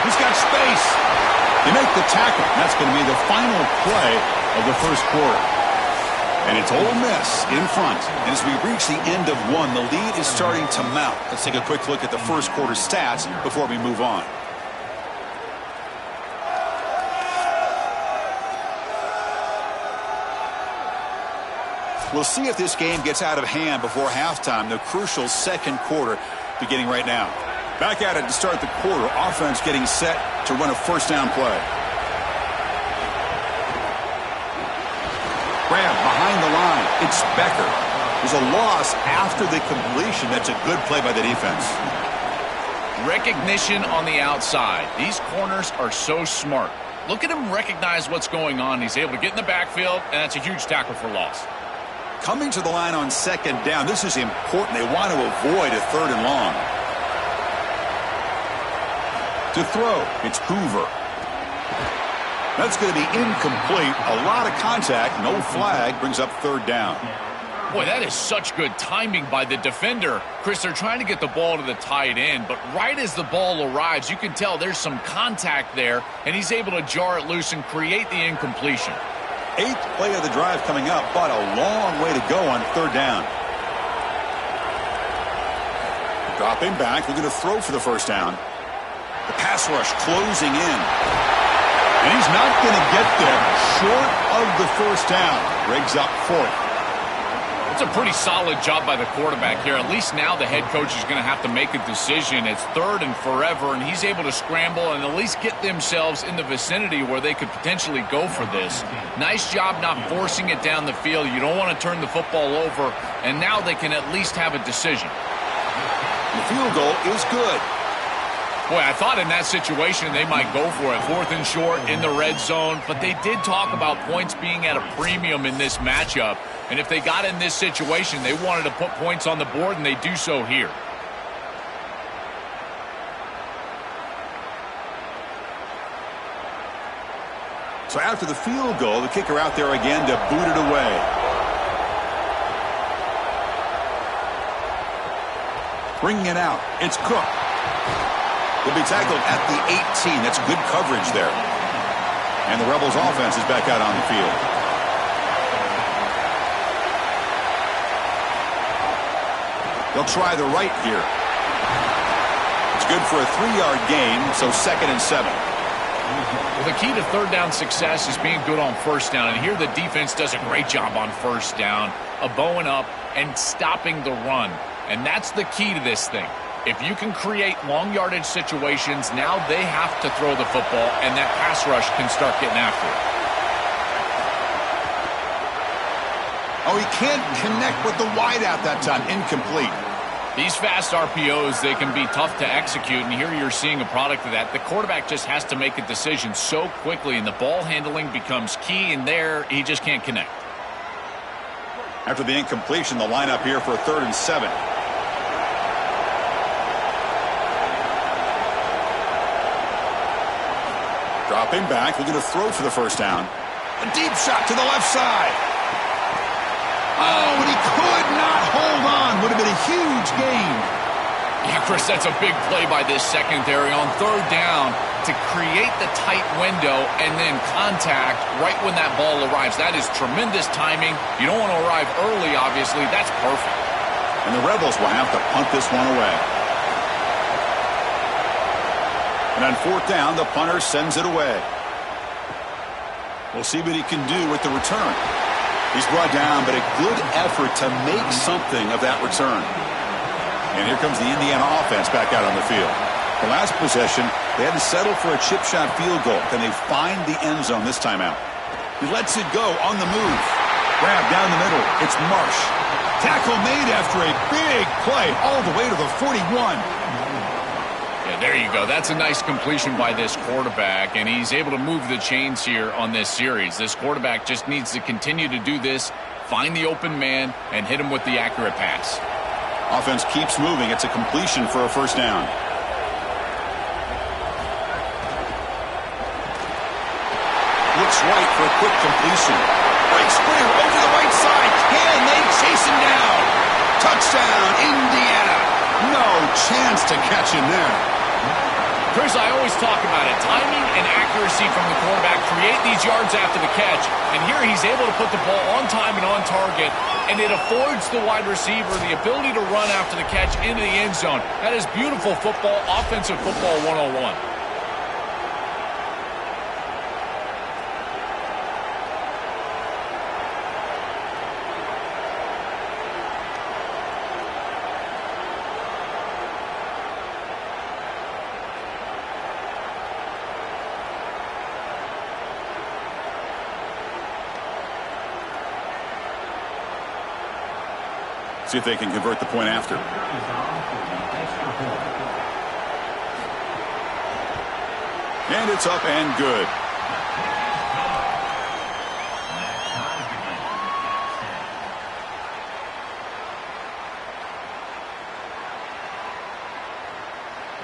He's got space. They make the tackle. That's going to be the final play of the first quarter. And it's Ole Miss in front. And as we reach the end of one, the lead is starting to mount. Let's take a quick look at the first quarter stats before we move on. We'll see if this game gets out of hand before halftime. The crucial 2nd quarter beginning right now. Back at it to start the quarter. Offense getting set to run a first down play. Grab behind the line. It's Becker. There's a loss after the completion. That's a good play by the defense. Recognition on the outside. These corners are so smart. Look at him recognize what's going on. He's able to get in the backfield, and that's a huge tackle for loss. Coming to the line on 2nd down. This is important. They want to avoid a 3rd and long. To throw, it's Hoover. That's going to be incomplete. A lot of contact. No flag. Brings up 3rd down. Boy, that is such good timing by the defender. Chris, they're trying to get the ball to the tight end, but right as the ball arrives, you can tell there's some contact there, and he's able to jar it loose and create the incompletion. 8th play of the drive coming up, but a long way to go on 3rd down. Dropping back. We're going to throw for the first down. The pass rush closing in. And he's not going to get there. Short of the first down. Rigs up for it. It's a pretty solid job by the quarterback here. At least now the head coach is going to have to make a decision. It's 3rd and forever, and he's able to scramble and at least get themselves in the vicinity where they could potentially go for this. Nice job not forcing it down the field. You don't want to turn the football over, and now they can at least have a decision. The field goal is good. Boy, I thought in that situation they might go for it. 4th and short in the red zone, but they did talk about points being at a premium in this matchup. And if they got in this situation, they wanted to put points on the board, and they do so here. So after the field goal, the kicker out there again to boot it away. Bringing it out. It's Cook. He'll be tackled at the 18. That's good coverage there. And the Rebels offense is back out on the field. They'll try the right here. It's good for a 3-yard gain, so 2nd and 7. Well, the key to 3rd down success is being good on 1st down. And here the defense does a great job on 1st down of bowing up and stopping the run. And that's the key to this thing. If you can create long yardage situations, now they have to throw the football, and that pass rush can start getting after it. Oh, he can't connect with the wideout that time. Incomplete. These fast RPOs, they can be tough to execute, and here you're seeing a product of that. The quarterback just has to make a decision so quickly, and the ball handling becomes key, and there he just can't connect. After the incompletion, the lineup here for a 3rd and 7. Dropping back, looking to throw for the first down. A deep shot to the left side. Oh, and he could not hold on. Would have been a huge gain. Yeah, Chris, that's a big play by this secondary on 3rd down to create the tight window and then contact right when that ball arrives. That is tremendous timing. You don't want to arrive early, obviously. That's perfect. And the Rebels will have to punt this one away. And on 4th down, the punter sends it away. We'll see what he can do with the return. He's brought down, but a good effort to make something of that return. And here comes the Indiana offense back out on the field. The last possession, they had to settle for a chip shot field goal. Can they find the end zone this time out? He lets it go on the move. Grab down the middle. It's Marsh. Tackle made after a big play all the way to the 41. Yeah, there you go. That's a nice completion by this quarterback, and he's able to move the chains here on this series. This quarterback just needs to continue to do this, find the open man, and hit him with the accurate pass. Offense keeps moving. It's a completion for a first down. Looks right for a quick completion. Breaks clear over the right side. Can they chase him down? Touchdown, Indiana. No chance to catch him there. Chris, I always talk about it. Timing and accuracy from the quarterback create these yards after the catch. And here he's able to put the ball on time and on target. And it affords the wide receiver the ability to run after the catch into the end zone. That is beautiful football, offensive football 101. See if they can convert the point after. And it's up and good.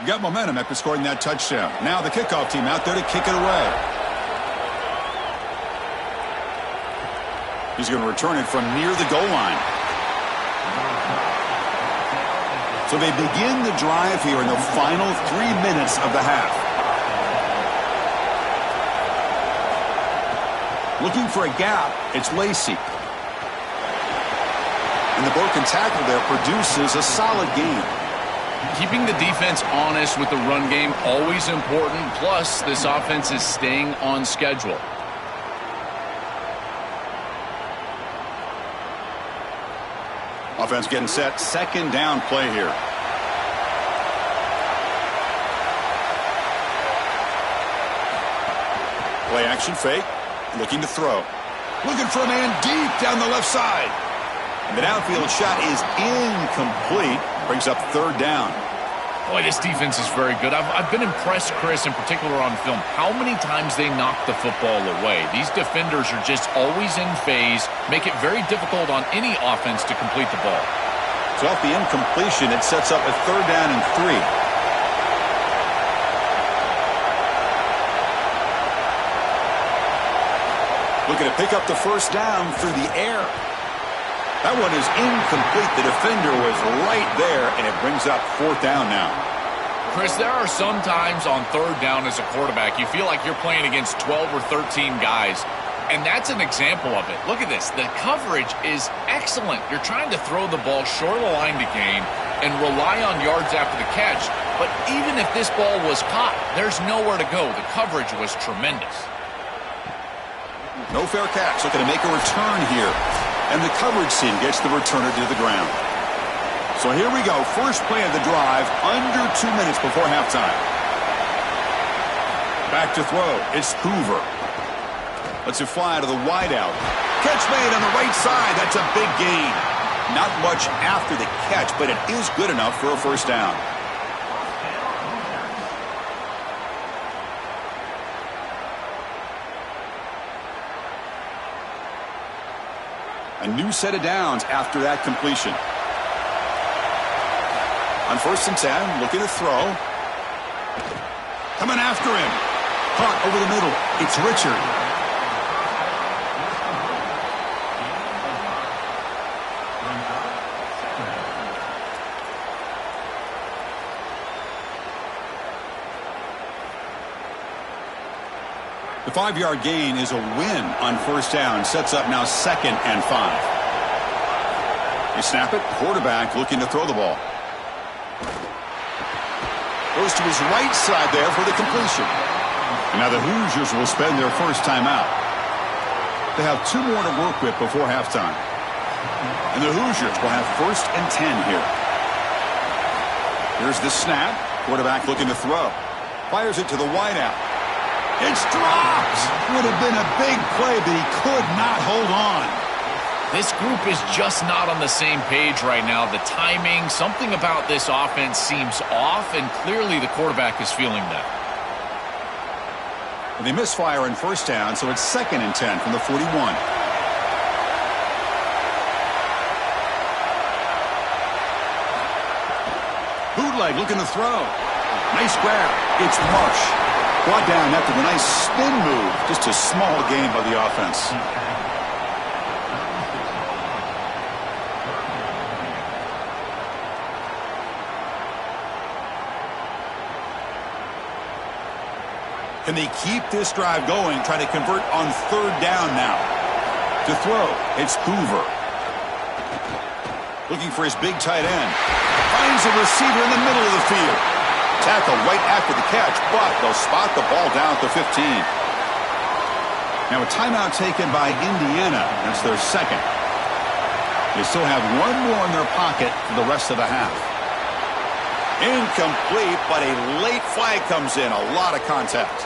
Got momentum after scoring that touchdown. Now the kickoff team out there to kick it away. He's going to return it from near the goal line. So they begin the drive here in the final 3 minutes of the half. Looking for a gap, it's Lacey. And the broken tackle there produces a solid gain. Keeping the defense honest with the run game, always important. Plus, this offense is staying on schedule. Offense getting set. 2nd down play here. Play action fake. Looking to throw. Looking for a man deep down the left side. And the downfield shot is incomplete. Brings up 3rd down. Boy, this defense is very good. I've been impressed, Chris, in particular on film, how many times they knock the football away. These defenders are just always in phase, make it very difficult on any offense to complete the ball. So off the incompletion, it sets up a 3rd down and 3. Looking to pick up the first down through the air. That one is incomplete. The defender was right there, and it brings up 4th down now. Chris, there are some times on 3rd down as a quarterback, you feel like you're playing against 12 or 13 guys, and that's an example of it. Look at this. The coverage is excellent. You're trying to throw the ball short of the line to gain and rely on yards after the catch, but even if this ball was caught, there's nowhere to go. The coverage was tremendous. No fair catch. Looking to make a return here. And the coverage team gets the returner to the ground. So here we go. First play of the drive, under 2 minutes before halftime. Back to throw. It's Hoover. Lets it fly to the wideout. Catch made on the right side. That's a big gain. Not much after the catch, but it is good enough for a first down. A new set of downs after that completion. On 1st and 10, looking to throw. Coming after him. Caught over the middle. It's Richard. The 5-yard gain is a win on 1st down. Sets up now 2nd and 5. They snap it. Quarterback looking to throw the ball. Goes to his right side there for the completion. And now the Hoosiers will spend their first timeout. They have 2 more to work with before halftime. And the Hoosiers will have 1st and 10 here. Here's the snap. Quarterback looking to throw. Fires it to the wideout. It's dropped. Would have been a big play, but he could not hold on. This group is just not on the same page right now. The timing, something about this offense seems off, and clearly the quarterback is feeling that. And they misfire on 1st down, so it's 2nd and 10 from the 41. Bootleg looking to throw. Nice grab. It's Marsh. Brought down after the nice spin move. Just a small gain by the offense. Can they keep this drive going, trying to convert on 3rd down now? To throw, it's Hoover. Looking for his big tight end. Finds a receiver in the middle of the field. Tackle right after the catch, but they'll spot the ball down at the 15. Now a timeout taken by Indiana. That's their 2nd. They still have 1 more in their pocket for the rest of the half. Incomplete, but a late flag comes in. A lot of contact.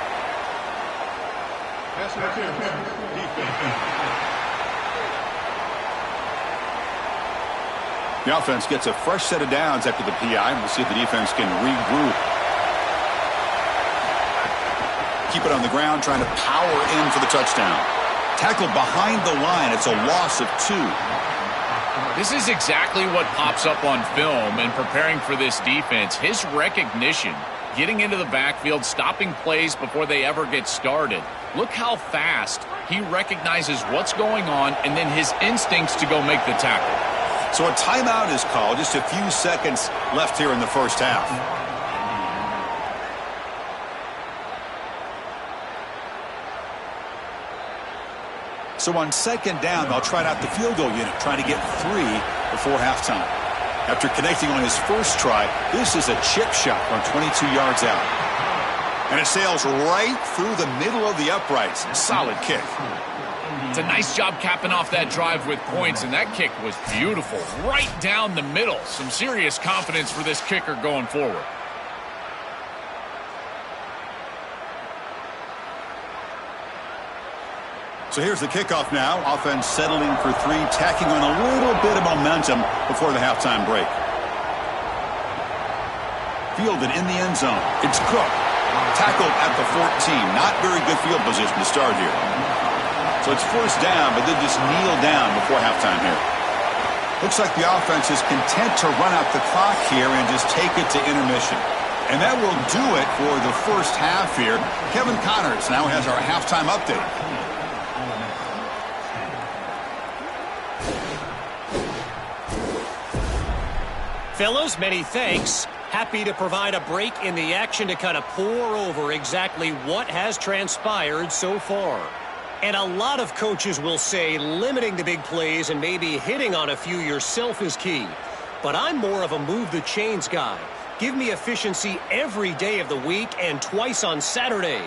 The offense gets a fresh set of downs after the PI. We'll see if the defense can regroup. Keep it on the ground, trying to power in for the touchdown. Tackled behind the line. It's a loss of 2. This is exactly what pops up on film in preparing for this defense. His recognition, getting into the backfield, stopping plays before they ever get started. Look how fast he recognizes what's going on and then his instincts to go make the tackle. So a timeout is called. Just a few seconds left here in the first half. So on 2nd down, they'll try out the field goal unit, trying to get 3 before halftime. After connecting on his first try, this is a chip shot from 22 yards out. And it sails right through the middle of the uprights. Solid kick. It's a nice job capping off that drive with points, and that kick was beautiful. Right down the middle. Some serious confidence for this kicker going forward. So here's the kickoff now. Offense settling for 3, tacking on a little bit of momentum before the halftime break. Fielded in the end zone. It's Cook. Tackled at the 14. Not very good field position to start here. So it's 1st down, but they just kneel down before halftime here. Looks like the offense is content to run out the clock here and just take it to intermission. And that will do it for the first half here. Kevin Connors now has our halftime update. Fellas, many thanks. Happy to provide a break in the action to kind of pour over exactly what has transpired so far. And a lot of coaches will say limiting the big plays and maybe hitting on a few yourself is key. But I'm more of a move the chains guy. Give me efficiency every day of the week and twice on Saturday.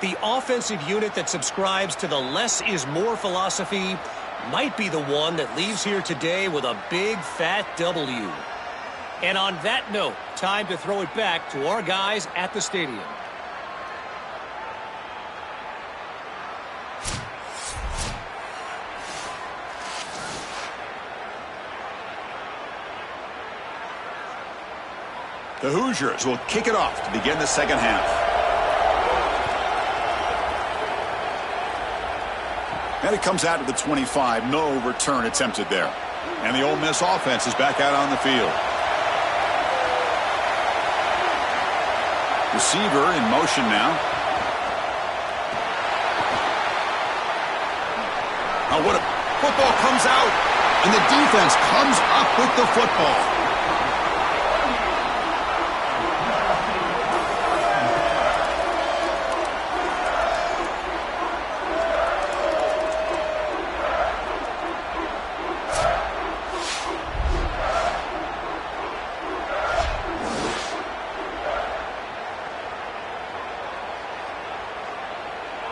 The offensive unit that subscribes to the less is more philosophy might be the one that leaves here today with a big fat W. And on that note, time to throw it back to our guys at the stadium. The Hoosiers will kick it off to begin the second half. And it comes out to the 25. No return attempted there. And the Ole Miss offense is back out on the field. Receiver in motion now. Oh, what a football comes out. And the defense comes up with the football.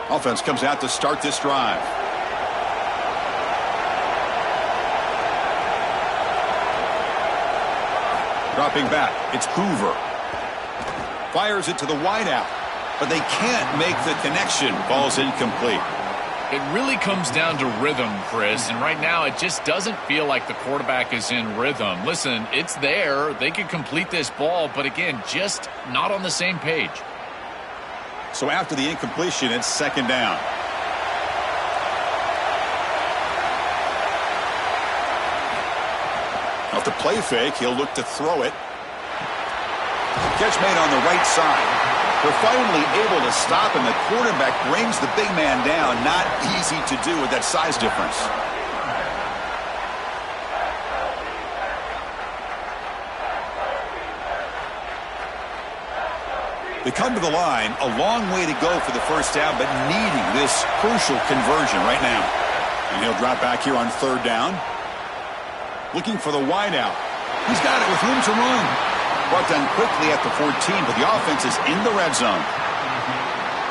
Offense comes out to start this drive. Dropping back, it's Hoover. Fires it to the wideout, but they can't make the connection. Ball's incomplete. It really comes down to rhythm, Chris, and right now it just doesn't feel like the quarterback is in rhythm. Listen, it's there. They could complete this ball, but again, just not on the same page. So after the incompletion, it's second down. Off the play fake, he'll look to throw it. Catch made on the right side. They're finally able to stop, and the quarterback brings the big man down. Not easy to do with that size difference. They come to the line, a long way to go for the first down, but needing this crucial conversion right now. And he'll drop back here on third down. Looking for the wideout. He's got it with room to run. Brought down quickly at the 14, but the offense is in the red zone.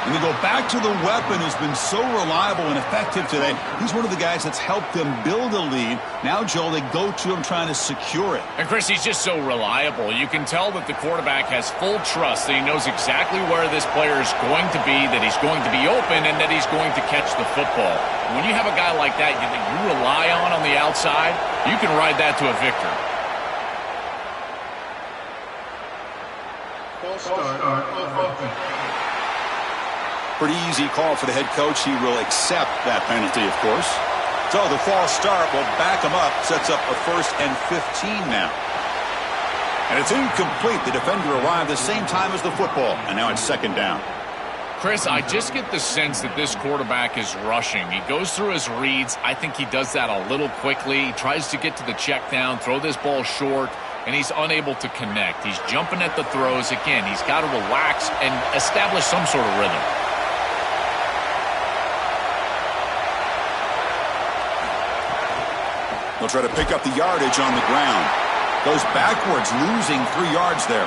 And they go back to the weapon who's been so reliable and effective today. He's one of the guys that's helped them build a lead. Now, Joel, they go to him trying to secure it. And, Chris, he's just so reliable. You can tell that the quarterback has full trust that he knows exactly where this player is going to be, that he's going to be open, and that he's going to catch the football. When you have a guy like that that you rely on the outside, you can ride that to a victory. Pretty easy call for the head coach. He will accept that penalty, of course. So the false start will back him up. Sets up a 1st and 15 now. And it's incomplete. The defender arrived the same time as the football. And now it's second down. Chris, I just get the sense that this quarterback is rushing. He goes through his reads. I think he does that a little quickly. He tries to get to the check down, throw this ball short, and he's unable to connect. He's jumping at the throws. Again, he's got to relax and establish some sort of rhythm. They'll try to pick up the yardage on the ground. Goes backwards, losing 3 yards there.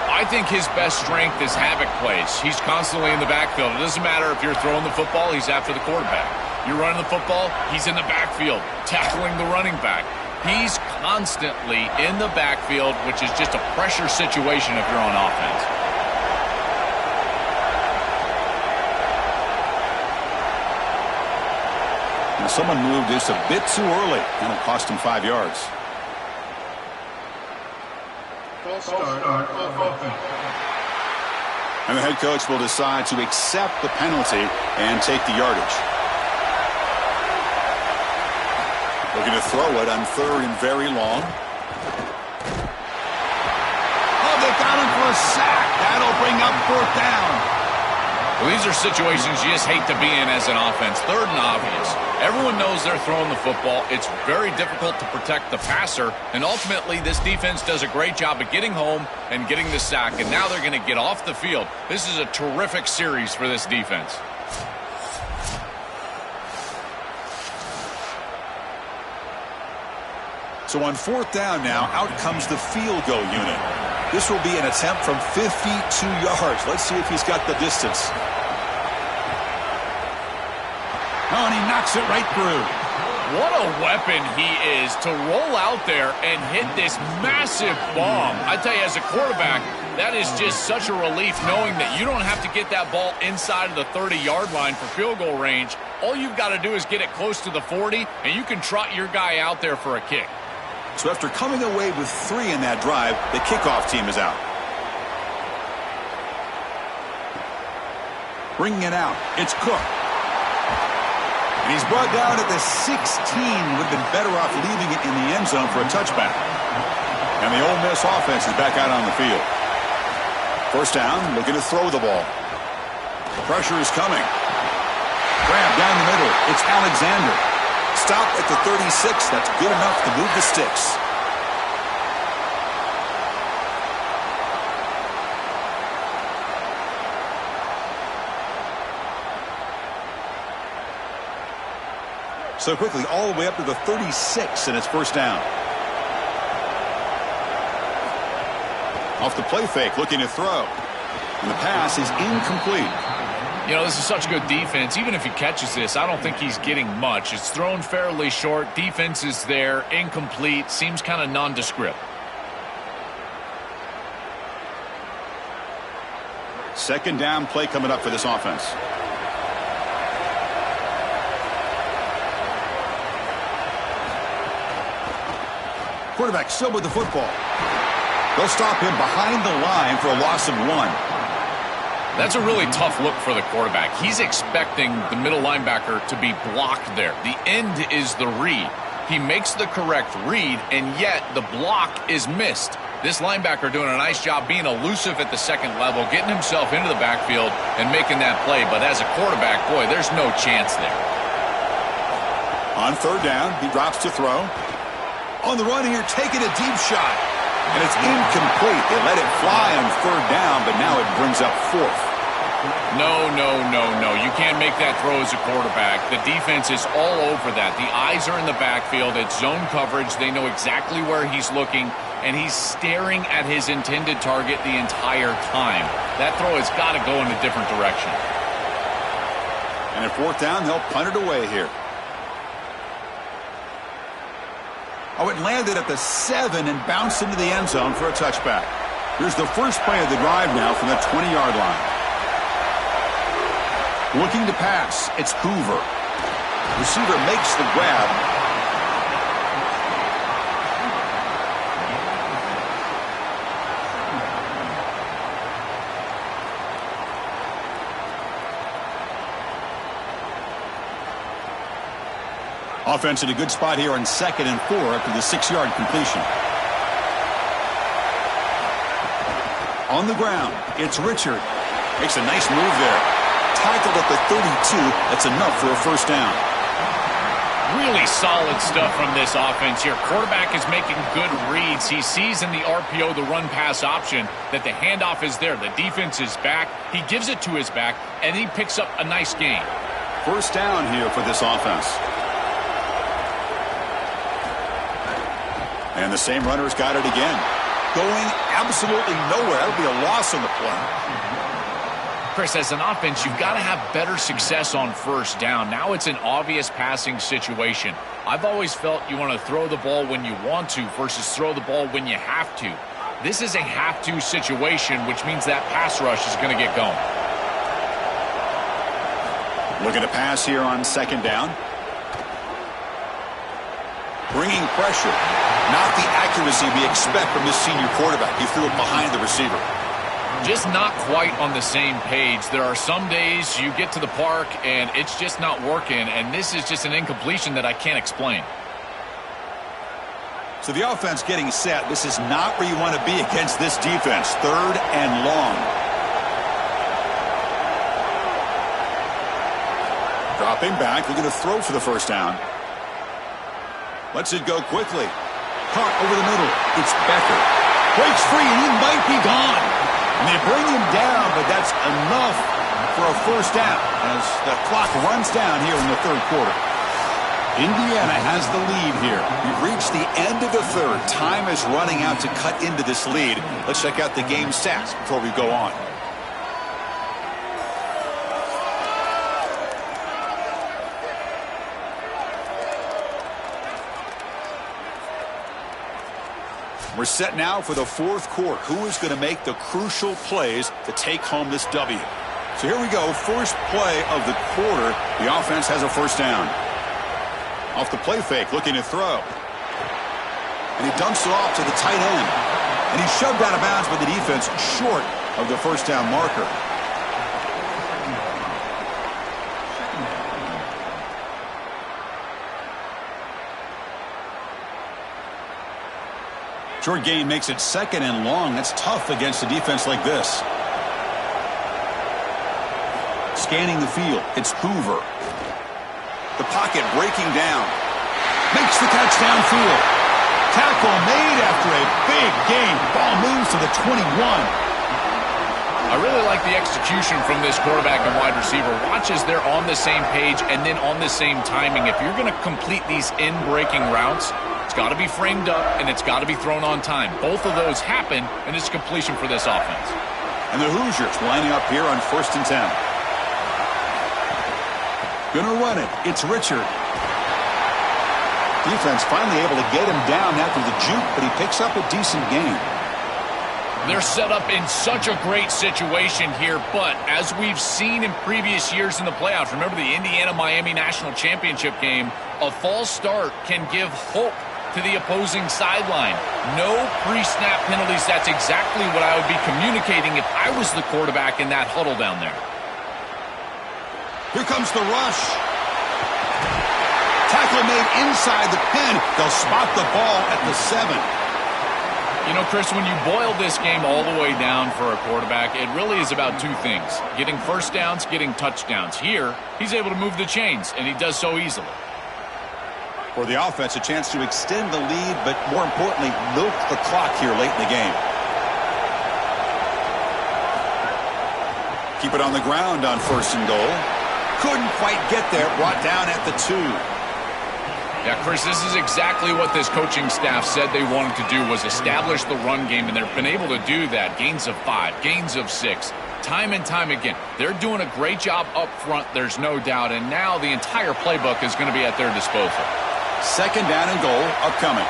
I think his best strength is havoc plays. He's constantly in the backfield. It doesn't matter if you're throwing the football, he's after the quarterback. You're running the football, he's in the backfield, tackling the running back. He's constantly in the backfield, which is just a pressure situation if you're on offense. Now someone moved this a bit too early. That'll cost him 5 yards. And the head coach will decide to accept the penalty and take the yardage. Looking to throw it on 3rd and very long. Oh, they got him for a sack. That'll bring up 4th down. Well, these are situations you just hate to be in as an offense. 3rd and obvious. Everyone knows they're throwing the football. It's very difficult to protect the passer, and ultimately this defense does a great job of getting home and getting the sack, and now they're going to get off the field. This is a terrific series for this defense. So on 4th down now, out comes the field goal unit. This will be an attempt from 52 yards. Let's see if he's got the distance. Oh, and he knocks it right through. What a weapon he is to roll out there and hit this massive bomb. I tell you, as a quarterback, that is just such a relief knowing that you don't have to get that ball inside of the 30-yard line for field goal range. All you've got to do is get it close to the 40, and you can trot your guy out there for a kick. So after coming away with 3 in that drive, the kickoff team is out. Bringing it out, it's Cook. And he's brought down at the 16. Would have been better off leaving it in the end zone for a touchback. And the Ole Miss offense is back out on the field. First down, looking to throw the ball. Pressure is coming. Grab down the middle. It's Alexander. Stop at the 36. That's good enough to move the sticks. So quickly, all the way up to the 36, and it's first down. Off the play fake, looking to throw. And the pass is incomplete. You know, this is such good defense. Even if he catches this, I don't think he's getting much. It's thrown fairly short. Defense is there. Incomplete. Seems kind of nondescript. Second down play coming up for this offense. Quarterback still with the football. They'll stop him behind the line for a loss of 1. That's a really tough look for the quarterback. He's expecting the middle linebacker to be blocked there. The end is the read. He makes the correct read, and yet the block is missed. This linebacker doing a nice job being elusive at the second level, getting himself into the backfield and making that play. But as a quarterback, boy, there's no chance there. On third down, he drops to throw. On the run here, taking a deep shot. And it's incomplete. They let it fly on third down, but now it brings up fourth. No. You can't make that throw as a quarterback. The defense is all over that. The eyes are in the backfield. It's zone coverage. They know exactly where he's looking, and he's staring at his intended target the entire time. That throw has got to go in a different direction. And at fourth down, they'll punt it away here. Oh, it landed at the 7 and bounced into the end zone for a touchback. Here's the first play of the drive now from the 20-yard line. Looking to pass, it's Hoover. Receiver makes the grab. Offense in a good spot here on 2nd and 4 after the 6-yard completion. On the ground, it's Richard. Makes a nice move there. Tackled at the 32. That's enough for a first down. Really solid stuff from this offense here. Quarterback is making good reads. He sees in the RPO, the run-pass option, that the handoff is there. The defense is back. He gives it to his back, and he picks up a nice gain. First down here for this offense. And the same runner's got it again. Going absolutely nowhere. That'll be a loss on the play. Chris, as an offense, you've got to have better success on first down. Now it's an obvious passing situation. I've always felt you want to throw the ball when you want to versus throw the ball when you have to. This is a have-to situation, which means that pass rush is going to get going. Looking to pass here on second down. Bringing pressure. Not the accuracy we expect from this senior quarterback. He threw it behind the receiver. Just not quite on the same page. There are some days you get to the park and it's just not working, and this is just an incompletion that I can't explain. So the offense getting set. This is not where you want to be against this defense. Third and long. Dropping back, looking to throw for the first down. Lets it go quickly. Caught over the middle. It's Becker. Breaks free, and he might be gone. And they bring him down, but that's enough for a first down as the clock runs down here in the third quarter. Indiana has the lead here. We've reached the end of the third. Time is running out to cut into this lead. Let's check out the game stats before we go on. We're set now for the fourth quarter. Who is going to make the crucial plays to take home this W? So here we go. First play of the quarter. The offense has a first down. Off the play fake, looking to throw. And he dumps it off to the tight end. And he's shoved out of bounds by the defense short of the first down marker. Short gain makes it 2nd and long. That's tough against a defense like this. Scanning the field, it's Hoover. The pocket breaking down. Makes the catch downfield. Tackle made after a big gain. Ball moves to the 21. I really like the execution from this quarterback and wide receiver. Watch as they're on the same page and then on the same timing. If you're going to complete these in-breaking routes, it's got to be framed up and it's got to be thrown on time. Both of those happen, and it's completion for this offense. And the Hoosiers lining up here on 1st and 10. Gonna run it. It's Richard. Defense finally able to get him down after the juke, but he picks up a decent gain. They're set up in such a great situation here, but as we've seen in previous years in the playoffs, remember the Indiana-Miami National Championship game, a false start can give hope to the opposing sideline. No pre-snap penalties. That's exactly what I would be communicating if I was the quarterback in that huddle down there. Here comes the rush. Tackle made inside the pin. They'll spot the ball at the 7. You know, Chris, when you boil this game all the way down for a quarterback, it really is about two things. Getting first downs, getting touchdowns. Here, he's able to move the chains, and he does so easily. For the offense, a chance to extend the lead, but more importantly, milk the clock here late in the game. Keep it on the ground on 1st and goal. Couldn't quite get there. Brought down at the 2. Yeah, Chris, this is exactly what this coaching staff said they wanted to do, was establish the run game, and they've been able to do that. Gains of 5, gains of 6, time and time again. They're doing a great job up front, there's no doubt, and now the entire playbook is going to be at their disposal. 2nd down and goal upcoming.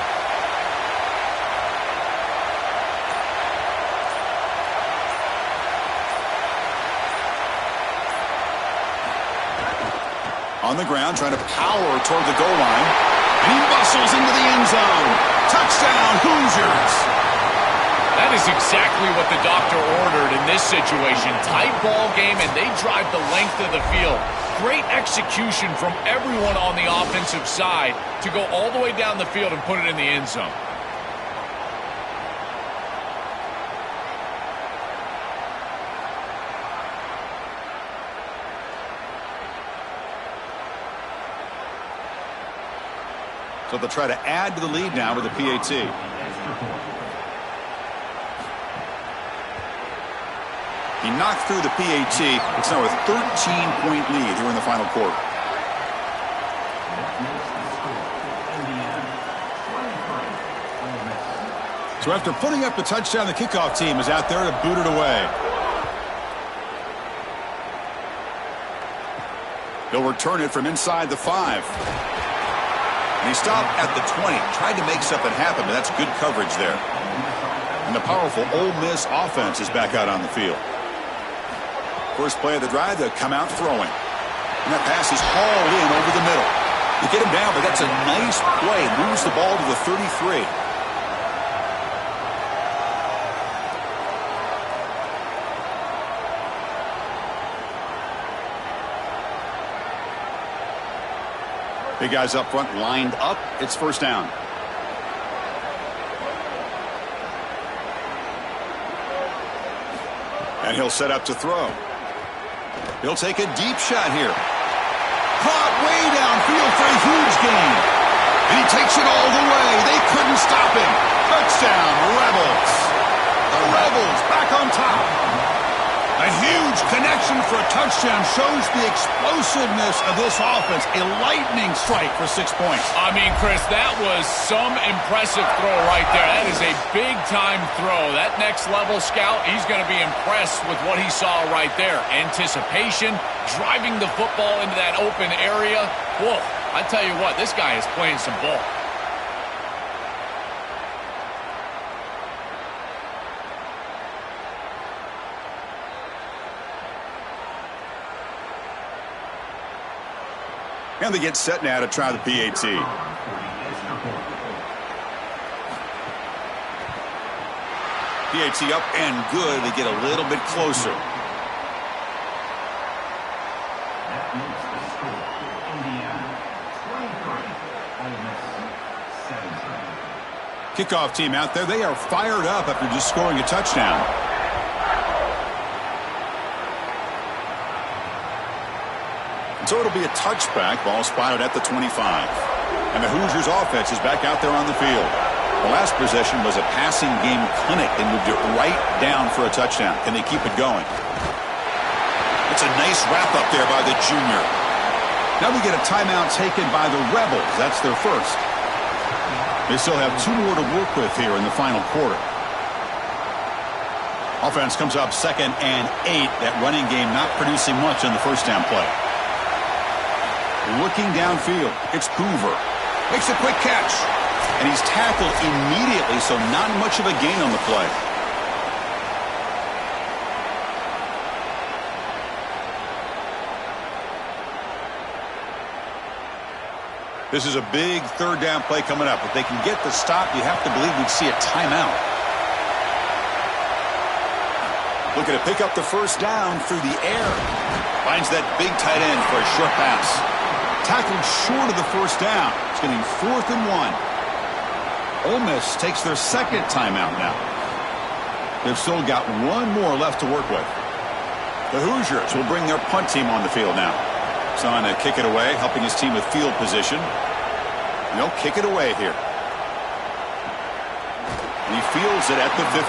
On the ground, trying to power toward the goal line. And he muscles into the end zone. Touchdown, Hoosiers. That is exactly what the doctor ordered in this situation. Tight ball game, and they drive the length of the field. Great execution from everyone on the offensive side to go all the way down the field and put it in the end zone. So they'll try to add to the lead now with a PAT. He knocked through the PAT. It's now a 13-point lead here in the final quarter. So after putting up the touchdown, the kickoff team is out there to boot it away. He'll return it from inside the 5. And he stopped at the 20. Tried to make something happen, but that's good coverage there. And the powerful Ole Miss offense is back out on the field. First play of the drive, they'll come out throwing. And that pass is hauled in over the middle. They get him down, but that's a nice play. Moves the ball to the 33. Big guys up front lined up. It's 1st down. And he'll set up to throw. He'll take a deep shot here. Caught way downfield for a huge gain. And he takes it all the way. They couldn't stop him. Touchdown, Rebels. The Rebels back on top. A huge connection for a touchdown shows the explosiveness of this offense. A lightning strike for 6 points. I mean, Chris, that was some impressive throw right there. That is a big-time throw. That next-level scout, he's going to be impressed with what he saw right there. Anticipation, driving the football into that open area. Whoa, I tell you what, this guy is playing some ball. And they get set now to try the PAT. PAT up and good. They get a little bit closer. That makes the score Indiana 23, Ole Miss 17. Kickoff team out there. They are fired up after just scoring a touchdown. So it'll be a touchback. Ball spotted at the 25. And the Hoosiers offense is back out there on the field. The last possession was a passing game clinic. They moved it right down for a touchdown. Can they keep it going? It's a nice wrap up there by the junior. Now we get a timeout taken by the Rebels. That's their first. They still have 2 more to work with here in the final quarter. Offense comes up 2nd and 8. That running game not producing much on the first down play. Looking downfield, it's Hoover. Makes a quick catch. And he's tackled immediately, so not much of a gain on the play. This is a big 3rd down play coming up. If they can get the stop, you have to believe we'd see a timeout. Looking to pick up the first down through the air. Finds that big tight end for a short pass. Tackled short of the first down. It's getting 4th and 1. Ole Miss takes their 2nd timeout now. They've still got 1 more left to work with. The Hoosiers will bring their punt team on the field now. Son to kick it away, helping his team with field position. And they'll kick it away here. And he fields it at the 15.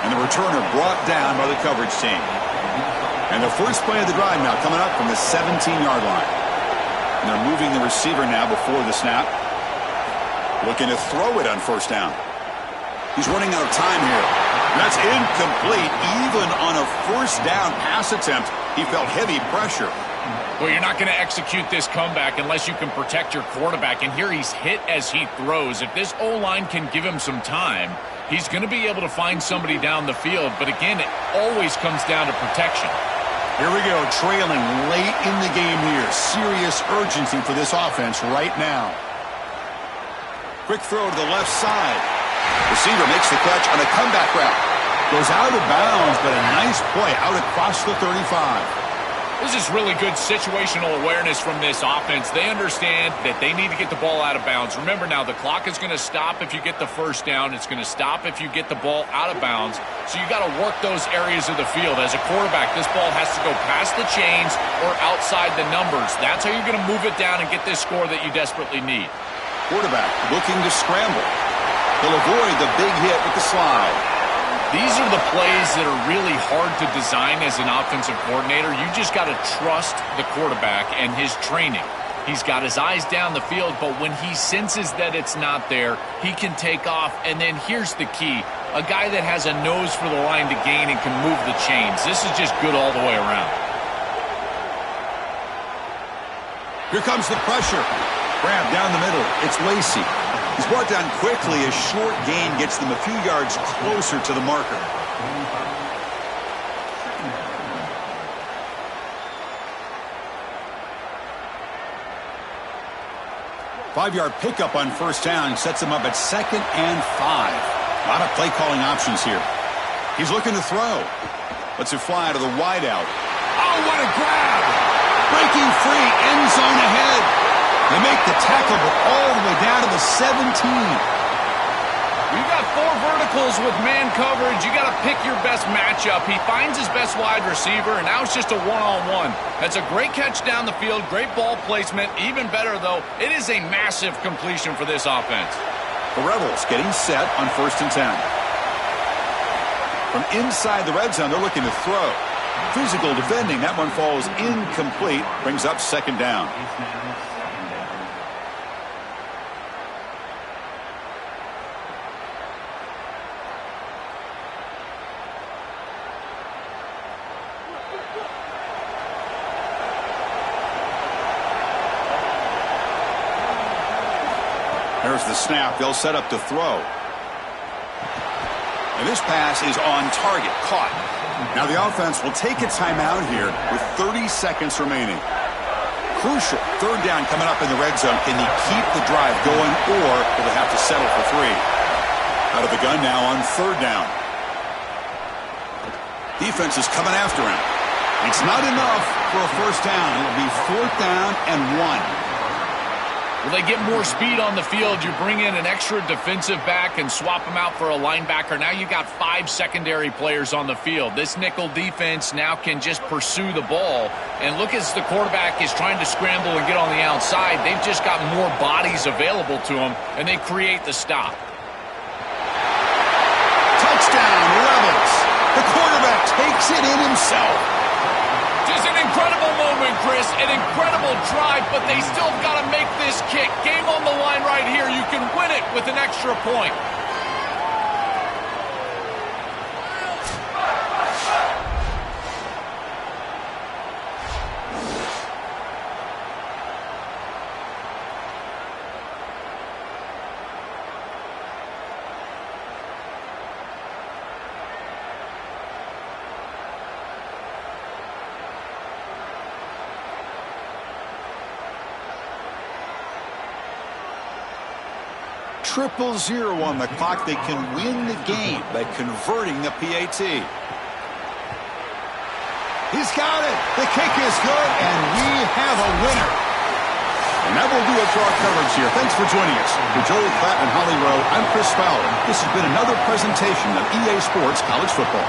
And the returner brought down by the coverage team. And the first play of the drive now coming up from the 17-yard line. And they're moving the receiver now before the snap. Looking to throw it on first down. He's running out of time here. That's incomplete. Even on a first down pass attempt, he felt heavy pressure. Well, you're not going to execute this comeback unless you can protect your quarterback. And here he's hit as he throws. If this O-line can give him some time, he's going to be able to find somebody down the field. But again, it always comes down to protection. Here we go, trailing late in the game here. Serious urgency for this offense right now. Quick throw to the left side. Receiver makes the catch on a comeback route. Goes out of bounds, but a nice play out across the 35. This is really good situational awareness from this offense. They understand that they need to get the ball out of bounds. Remember now, the clock is going to stop if you get the first down. It's going to stop if you get the ball out of bounds. So you got to work those areas of the field. As a quarterback, this ball has to go past the chains or outside the numbers. That's how you're going to move it down and get this score that you desperately need. Quarterback looking to scramble. He'll avoid the big hit with the slide. These are the plays that are really hard to design as an offensive coordinator. You just got to trust the quarterback and his training. He's got his eyes down the field, but when he senses that it's not there, he can take off. And then here's the key. A guy that has a nose for the line to gain and can move the chains. This is just good all the way around. Here comes the pressure. Grab down the middle. It's Lacey. He's brought down quickly. A short gain gets them a few yards closer to the marker. Five-yard pickup on first down sets him up at 2nd and 5. A lot of play calling options here. He's looking to throw. Lets it fly out of the wideout. Oh, what a grab! Breaking free, end zone ahead. They make the tackle, but all the way down to the 17. You've got 4 verticals with man coverage. You got to pick your best matchup. He finds his best wide receiver, and now it's just a one-on-one. That's a great catch down the field, great ball placement. Even better, though, it is a massive completion for this offense. The Rebels getting set on 1st and 10. From inside the red zone, they're looking to throw. Physical defending. That one falls incomplete. Brings up 2nd down. There's the snap. They'll set up to throw. And this pass is on target. Caught. Now the offense will take a timeout here with 30 seconds remaining. Crucial. 3rd down coming up in the red zone. Can he keep the drive going, or will they have to settle for 3? Out of the gun now on 3rd down. Defense is coming after him. It's not enough for a first down. It'll be 4th down and 1. Well, they get more speed on the field. You bring in an extra defensive back and swap them out for a linebacker. Now you got 5 secondary players on the field. This nickel defense now can just pursue the ball. And look, as the quarterback is trying to scramble and get on the outside, they've just got more bodies available to them, and they create the stop. Touchdown, Rebels. The quarterback takes it in himself. Just an incredible moment, Chris. An incredible drive, but they still got to make this kick. Game on the line right here. You can win it with an extra point. Triple zero on the clock. They can win the game by converting the PAT. He's got it. The kick is good, and we have a winner. And that will do it for our coverage here. Thanks for joining us. For Joel Klatt and Holly Rowe, I'm Chris Fowler. This has been another presentation of EA Sports College Football.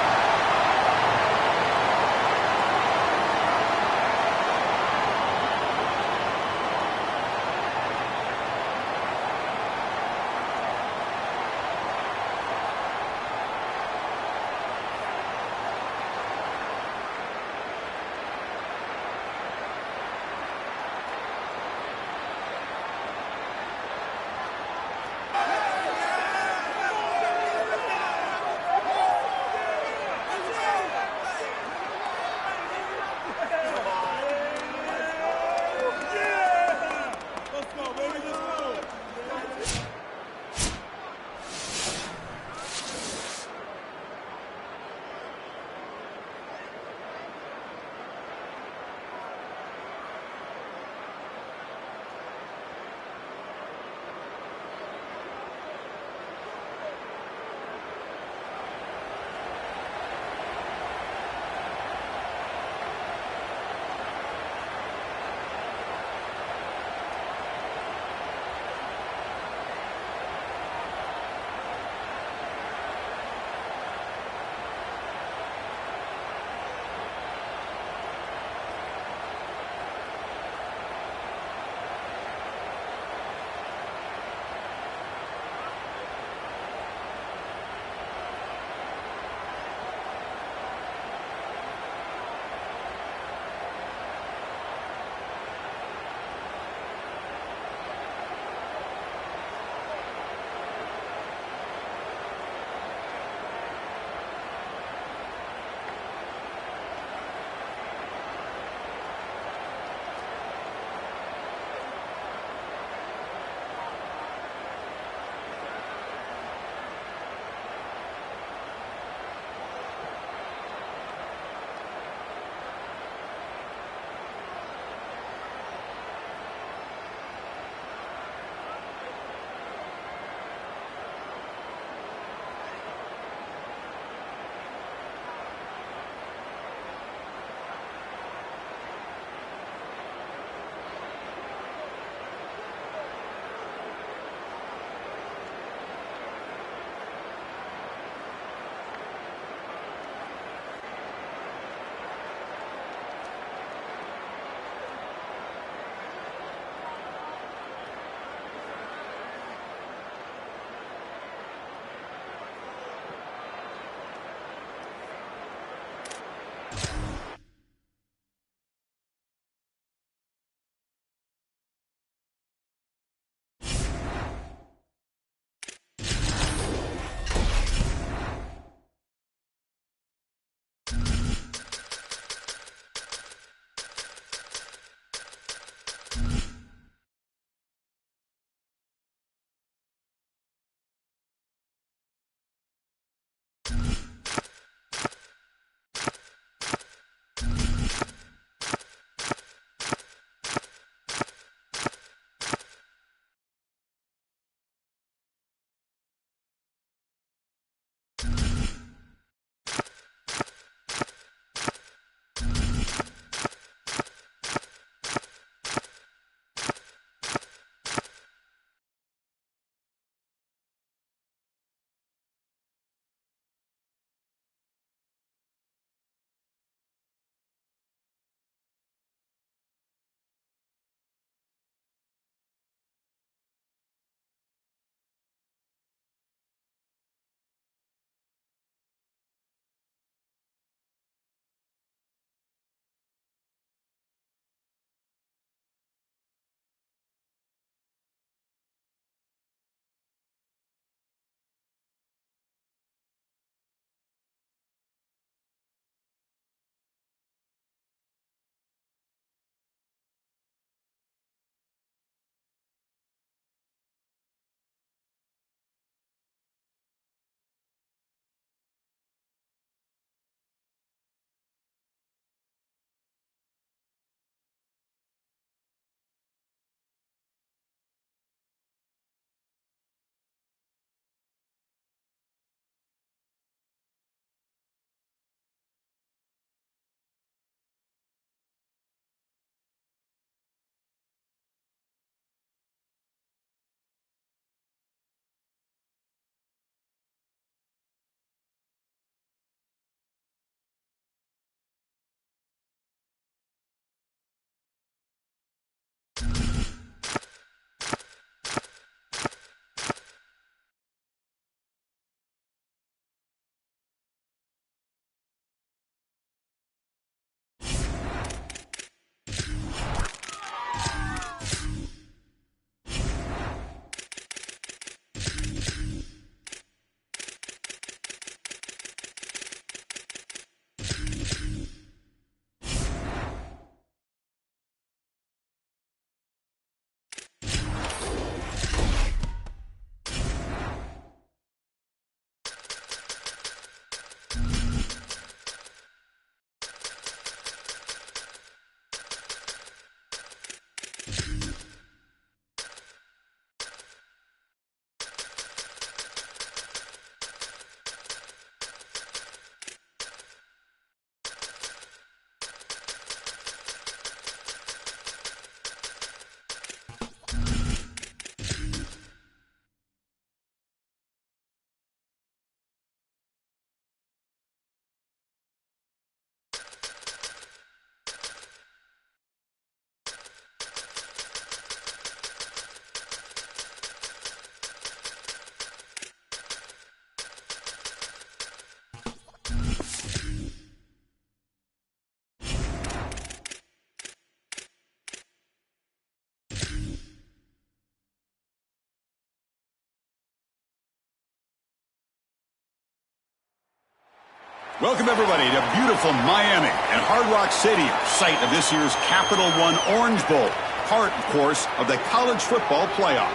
Welcome, everybody, to beautiful Miami and Hard Rock Stadium, site of this year's Capital One Orange Bowl, part, of course, of the college football playoff.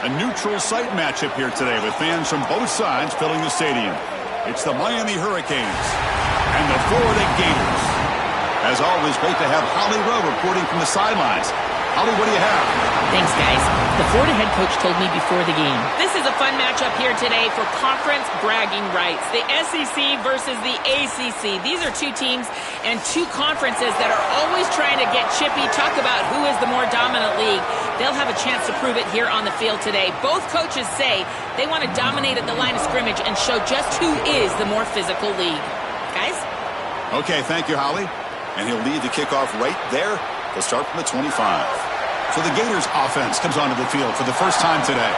A neutral site matchup here today with fans from both sides filling the stadium. It's the Miami Hurricanes and the Florida Gators. As always, great to have Holly Rowe reporting from the sidelines. Holly, what do you have? Thanks, guys. The Florida head coach told me before the game. This is a fun matchup here today for conference bragging rights. The SEC versus the ACC. These are two teams and two conferences that are always trying to get chippy, talk about who is the more dominant league. They'll have a chance to prove it here on the field today. Both coaches say they want to dominate at the line of scrimmage and show just who is the more physical league. Guys? Okay, thank you, Holly. And he'll lead the kickoff right there. They'll start from the 25. So the Gators offense comes onto the field for the first time today.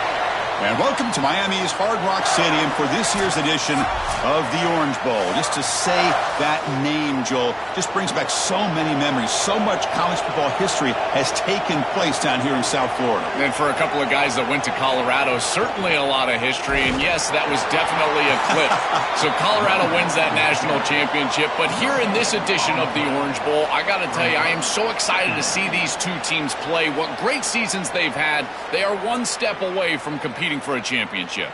And welcome to Miami's Hard Rock Stadium for this year's edition of the Orange Bowl. Just to say that name, Joel, just brings back so many memories. So much college football history has taken place down here in South Florida. And for a couple of guys that went to Colorado, certainly a lot of history. And yes, that was definitely a clip. So Colorado wins that national championship. But here in this edition of the Orange Bowl, I got to tell you, I am so excited to see these two teams play. What great seasons they've had. They are one step away from competing for a championship.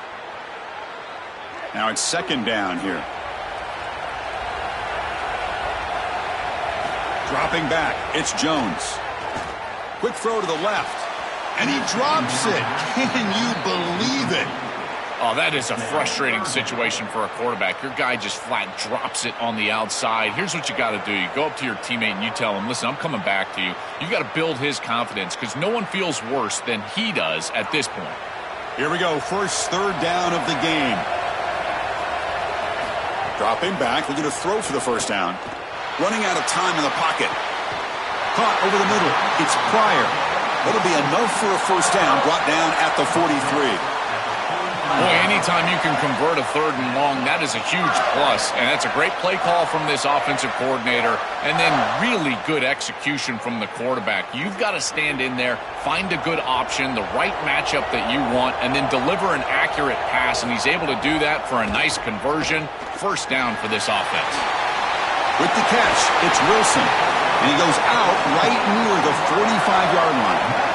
Now it's second down here. Dropping back, it's Jones. Quick throw to the left, and he drops it. Can you believe it? Oh, that is a frustrating situation for a quarterback. Your guy just flat drops it on the outside. Here's what you got to do. You go up to your teammate and you tell him, listen, I'm coming back to you. You got to build his confidence because no one feels worse than he does at this point. Here we go, first third down of the game. Dropping back, looking to throw for the first down. Running out of time in the pocket. Caught over the middle. It's Pryor. That'll be enough for a first down, brought down at the 43. Boy, anytime you can convert a third and long, that is a huge plus. And that's a great play call from this offensive coordinator. And then really good execution from the quarterback. You've got to stand in there, find a good option, the right matchup that you want, and then deliver an accurate pass. And he's able to do that for a nice conversion. First down for this offense. With the catch, it's Wilson. And he goes out right near the 45-yard line.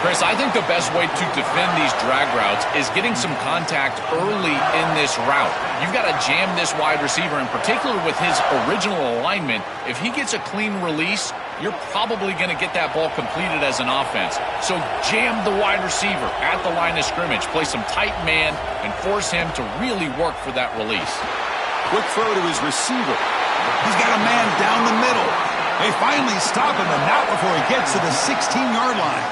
Chris, I think the best way to defend these drag routes is getting some contact early in this route. You've got to jam this wide receiver, in particular with his original alignment. If he gets a clean release, you're probably going to get that ball completed as an offense. So jam the wide receiver at the line of scrimmage, play some tight man, and force him to really work for that release. Quick throw to his receiver. He's got a man down the middle. They finally stop him, and not before he gets to the 16-yard line.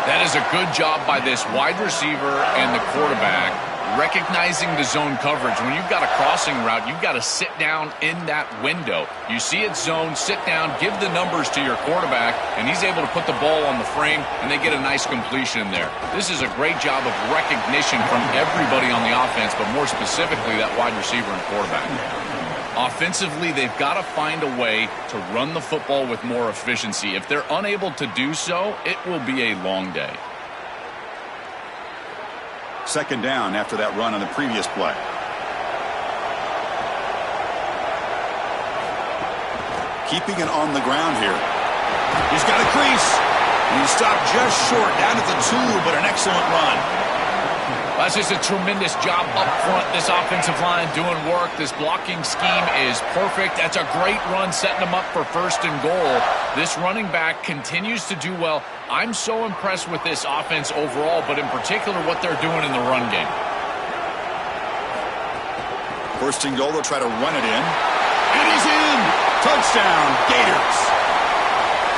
That is a good job by this wide receiver and the quarterback recognizing the zone coverage. When you've got a crossing route, you've got to sit down in that window. You see it zone, sit down, give the numbers to your quarterback, and he's able to put the ball on the frame, and they get a nice completion there. This is a great job of recognition from everybody on the offense, but more specifically that wide receiver and quarterback. Offensively, they've got to find a way to run the football with more efficiency. If they're unable to do so, it will be a long day. Second down after that run on the previous play. Keeping it on the ground here. He's got a crease. And he stopped just short, down at the 2, but an excellent run. That's just a tremendous job up front. This offensive line doing work. This blocking scheme is perfect. That's a great run, setting them up for first and goal. This running back continues to do well. I'm so impressed with this offense overall, but in particular what they're doing in the run game. First and goal, they'll try to run it in. And he's in! Touchdown, Gators!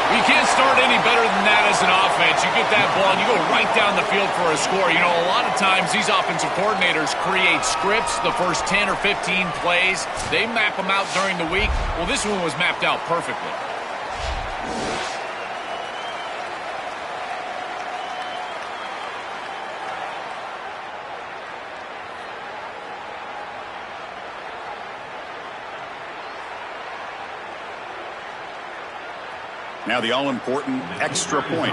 You can't start any better than that as an offense. You get that ball and you go right down the field for a score. You know, a lot of times these offensive coordinators create scripts, the first 10 or 15 plays. They map them out during the week. Well, this one was mapped out perfectly. Now the all-important extra point.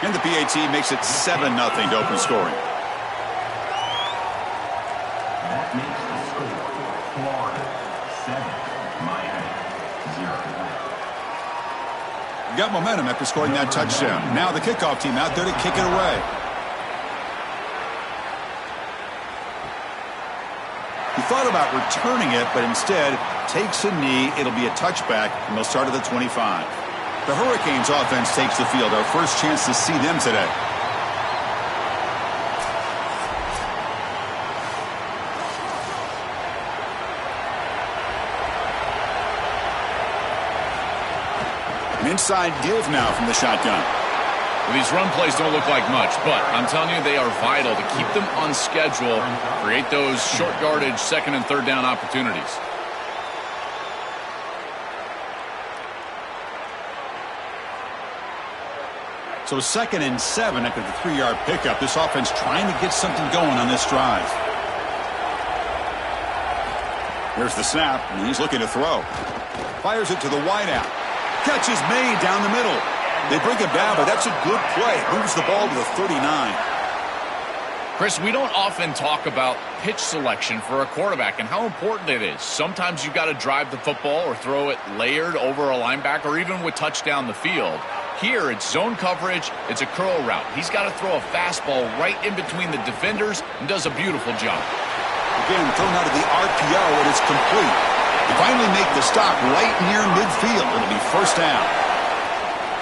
And the PAT makes it 7-0 to open scoring. That makes the score Florida 7, Miami 0. Got momentum after scoring that touchdown. Now the kickoff team out there to kick it away. He thought about returning it, but instead takes a knee. It'll be a touchback, and they'll start at the 25. The Hurricanes offense takes the field. Our first chance to see them today. An inside give now from the shotgun. Well, these run plays don't look like much, but I'm telling you, they are vital to keep them on schedule, create those short yardage second and third down opportunities. So 2nd and 7 after the 3-yard pickup. This offense trying to get something going on this drive. Here's the snap, and he's looking to throw. Fires it to the wideout. Catch is made down the middle. They bring him down, but that's a good play. Moves the ball to the 39. Chris, we don't often talk about pitch selection for a quarterback and how important it is. Sometimes you've got to drive the football or throw it layered over a linebacker or even with touchdown the field. Here, it's zone coverage, it's a curl route. He's got to throw a fastball right in between the defenders and does a beautiful job. Again, thrown out of the RPO, and it's complete. They finally make the stop right near midfield. It'll be first down.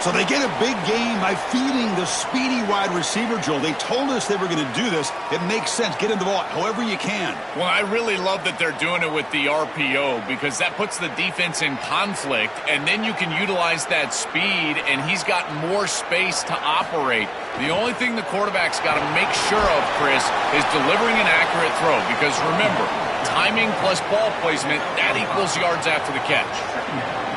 So they get a big gain by feeding the speedy wide receiver, Joel. They told us they were going to do this. It makes sense. Get him the ball however you can. Well, I really love that they're doing it with the RPO because that puts the defense in conflict, and then you can utilize that speed, and he's got more space to operate. The only thing the quarterback's got to make sure of, Chris, is delivering an accurate throw because, remember, timing plus ball placement, that equals yards after the catch.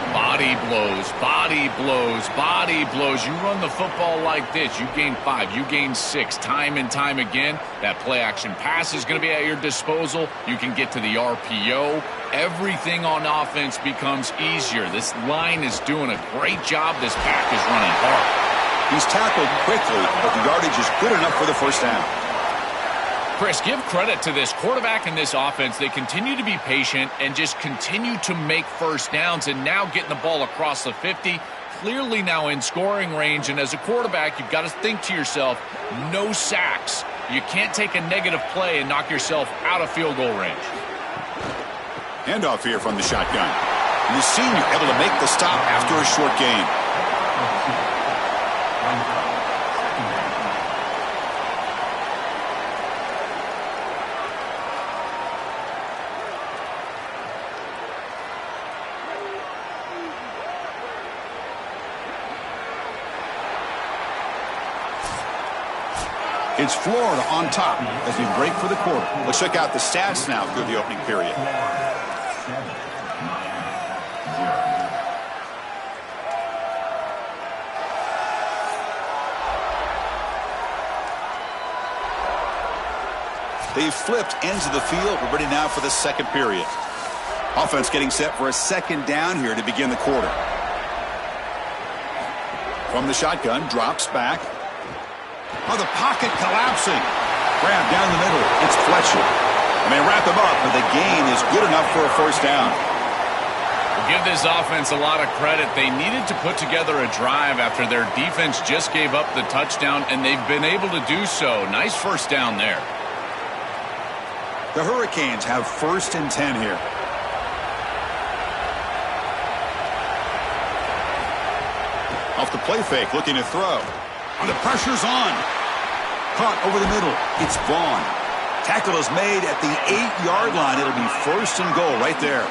Body blows, body blows, body blows. You run the football like this, you gain 5, you gain 6, time and time again. That play action pass is going to be at your disposal. You can get to the RPO. Everything on offense becomes easier. This line is doing a great job. This back is running hard. He's tackled quickly, but the yardage is good enough for the first down. Chris, give credit to this quarterback and this offense. They continue to be patient and just continue to make first downs and now getting the ball across the 50, clearly now in scoring range. And as a quarterback, you've got to think to yourself, no sacks. You can't take a negative play and knock yourself out of field goal range. Handoff here from the shotgun. And the senior able to make the stop after a short gain. It's Florida on top as we break for the quarter. Let's check out the stats now through the opening period. They've flipped ends of the field. We're ready now for the second period. Offense getting set for a second down here to begin the quarter. From the shotgun, drops back. Oh, the pocket collapsing. Grab down the middle. It's Fletcher. And they wrap him up, but the gain is good enough for a first down. We'll give this offense a lot of credit. They needed to put together a drive after their defense just gave up the touchdown, and they've been able to do so. Nice first down there. The Hurricanes have 1st and 10 here. Off the play fake, looking to throw. And the pressure's on. Caught over the middle. It's Vaughn. Tackle is made at the 8-yard line. It'll be 1st and goal right there.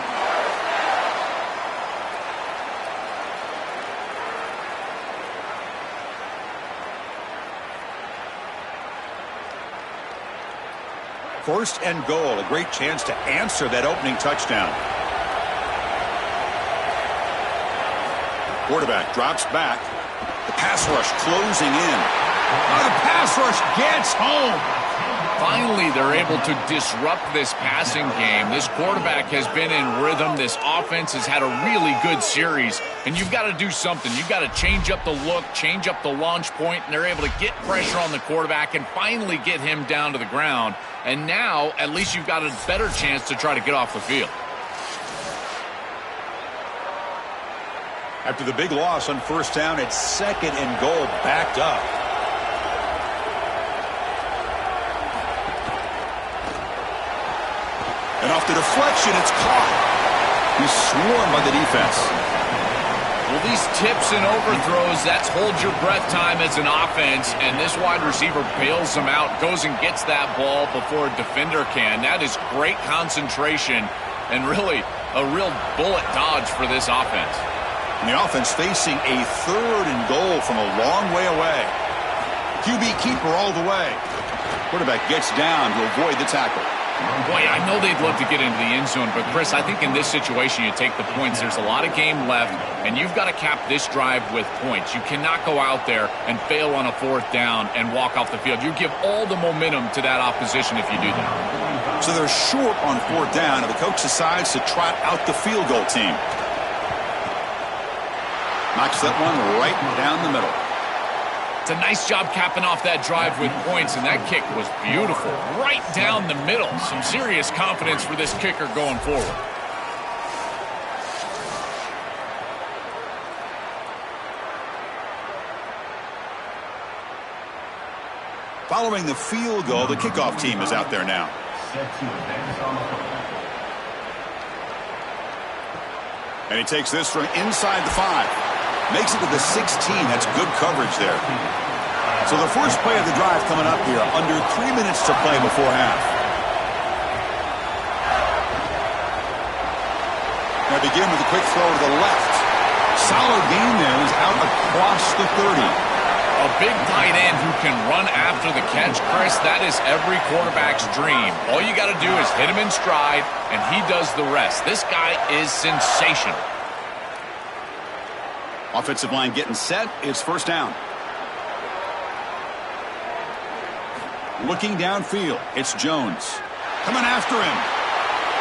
First and goal, a great chance to answer that opening touchdown. Quarterback drops back. The pass rush closing in. Oh, the pass rush gets home. Finally, they're able to disrupt this passing game. This quarterback has been in rhythm. This offense has had a really good series. And you've got to do something. You've got to change up the look, change up the launch point, and they're able to get pressure on the quarterback and finally get him down to the ground. And now, at least you've got a better chance to try to get off the field. After the big loss on first down, it's 2nd and goal, backed up. And off the deflection, it's caught. He's swarmed by the defense. Well, these tips and overthrows, that's hold your breath time as an offense, and this wide receiver bails them out, goes and gets that ball before a defender can. That is great concentration and really a real bullet dodge for this offense. And the offense facing a 3rd and goal from a long way away. QB keeper all the way. Quarterback gets down to avoid the tackle. Boy, I know they'd love to get into the end zone, but Chris, I think in this situation you take the points. There's a lot of game left, and you've got to cap this drive with points. You cannot go out there and fail on a 4th down and walk off the field. You give all the momentum to that opposition if you do that. So they're short on 4th down, and the coach decides to trot out the field goal team. Knocks that one right down the middle. It's a nice job capping off that drive with points, and that kick was beautiful. Right down the middle. Some serious confidence for this kicker going forward. Following the field goal, the kickoff team is out there now. And he takes this from inside the 5. Makes it to the 16. That's good coverage there. So the first play of the drive coming up here. Under 3 minutes to play before half. Now begin with a quick throw to the left. Solid gain there. He's out across the 30. A big tight end who can run after the catch, Chris, that is every quarterback's dream. All you got to do is hit him in stride, and he does the rest. This guy is sensational. Offensive line getting set. It's first down. Looking downfield. It's Jones. Coming after him.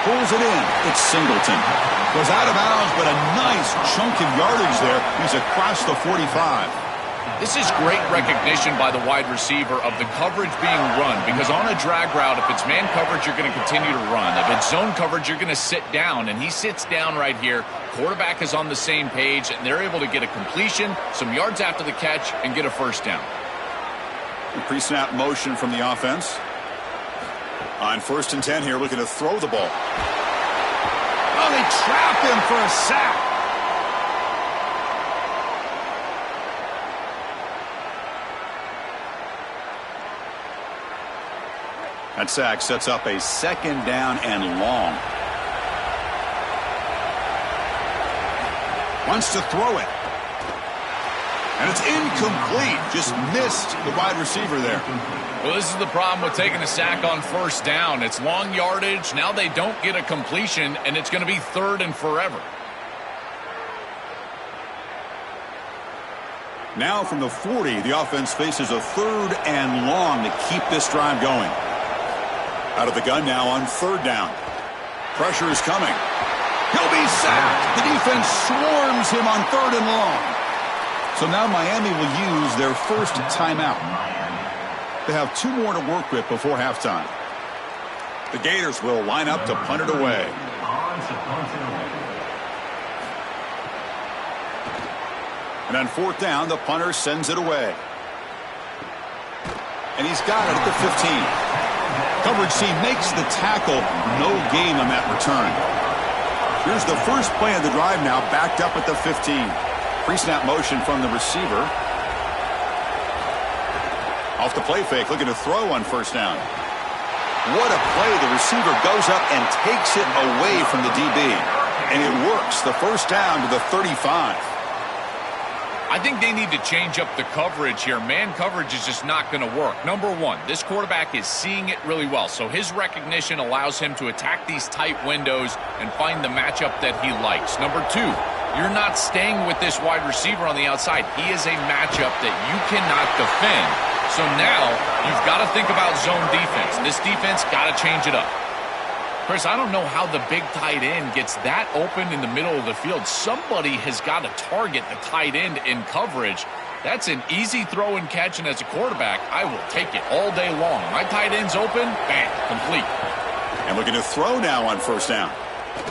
Pulls it in. It's Singleton. Goes out of bounds, but a nice chunk of yardage there. He's across the 45. This is great recognition by the wide receiver of the coverage being run, because on a drag route, if it's man coverage, you're going to continue to run. If it's zone coverage, you're going to sit down, and he sits down right here. Quarterback is on the same page, and they're able to get a completion, some yards after the catch, and get a first down. Pre-snap motion from the offense. On 1st and 10 here, looking to throw the ball. Oh, they trap him for a sack. That sack sets up a 2nd down and long. Wants to throw it. And it's incomplete. Just missed the wide receiver there. Well, this is the problem with taking a sack on 1st down. It's long yardage. Now they don't get a completion, and it's going to be 3rd and forever. Now from the 40, the offense faces a 3rd and long to keep this drive going. Out of the gun now on 3rd down. Pressure is coming. He'll be sacked. The defense swarms him on 3rd and long. So now Miami will use their first timeout. They have 2 more to work with before halftime. The Gators will line up to punt it away. And on 4th down, the punter sends it away. And he's got it at the 15. Coverage C makes the tackle. No gain on that return. Here's the first play of the drive now, backed up at the 15. Pre-snap motion from the receiver. Off the play fake, looking to throw on 1st down. What a play. The receiver goes up and takes it away from the DB. And it works. The first down to the 35. I think they need to change up the coverage here. Man coverage is just not going to work. Number one, this quarterback is seeing it really well, so his recognition allows him to attack these tight windows and find the matchup that he likes. Number two, you're not staying with this wide receiver on the outside. He is a matchup that you cannot defend. So now you've got to think about zone defense. This defense got to change it up. Chris, I don't know how the big tight end gets that open in the middle of the field. Somebody has got to target the tight end in coverage. That's an easy throw and catch, and as a quarterback, I will take it all day long. My tight end's open, bang, complete. And looking to throw now on first down.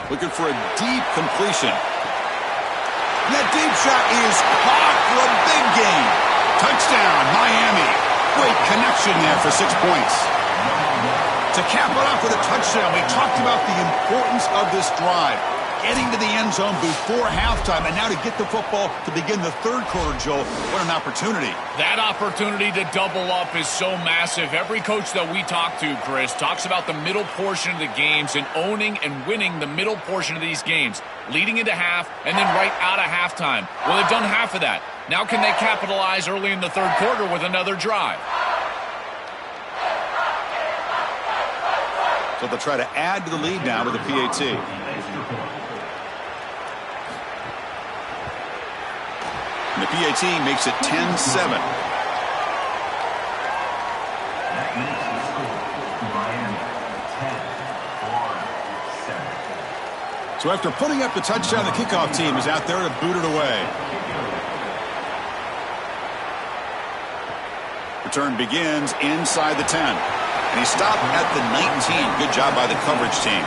Looking for a deep completion. And that deep shot is caught for a big gain. Touchdown, Miami. Great connection there for 6 points. To cap it off with a touchdown, we talked about the importance of this drive. Getting to the end zone before halftime, and now to get the football to begin the third quarter, Joel. What an opportunity. That opportunity to double up is so massive. Every coach that we talk to, Chris, talks about the middle portion of the games and owning and winning the middle portion of these games, leading into half and then right out of halftime. Well, they've done half of that. Now can they capitalize early in the third quarter with another drive? So they'll try to add to the lead now with a PAT. And the PAT makes it 10-7. That makes the score Miami 10-7. So after putting up the touchdown, the kickoff team is out there to boot it away. Return begins inside the 10. And he stopped at the 19. Good job by the coverage team.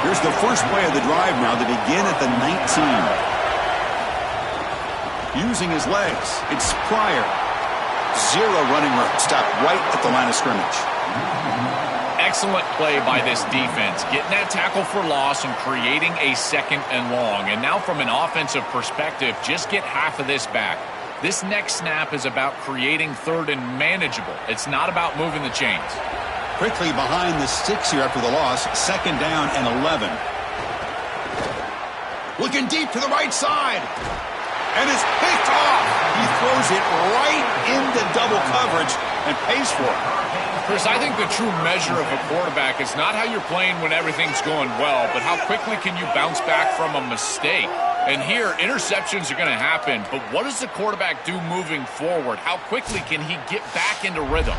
Here's the first play of the drive now to begin at the 19. Using his legs, it's Pryor. Zero running room. Stopped right at the line of scrimmage. Excellent play by this defense. Getting that tackle for loss and creating a second and long. And now from an offensive perspective, just get half of this back. This next snap is about creating third and manageable. It's not about moving the chains. Quickly behind the sticks here after the loss. Second down and 11. Looking deep to the right side. And it's picked off. He throws it right into double coverage and pays for it. Chris, I think the true measure of a quarterback is not how you're playing when everything's going well, but how quickly can you bounce back from a mistake. And here, interceptions are going to happen, but what does the quarterback do moving forward? How quickly can he get back into rhythm?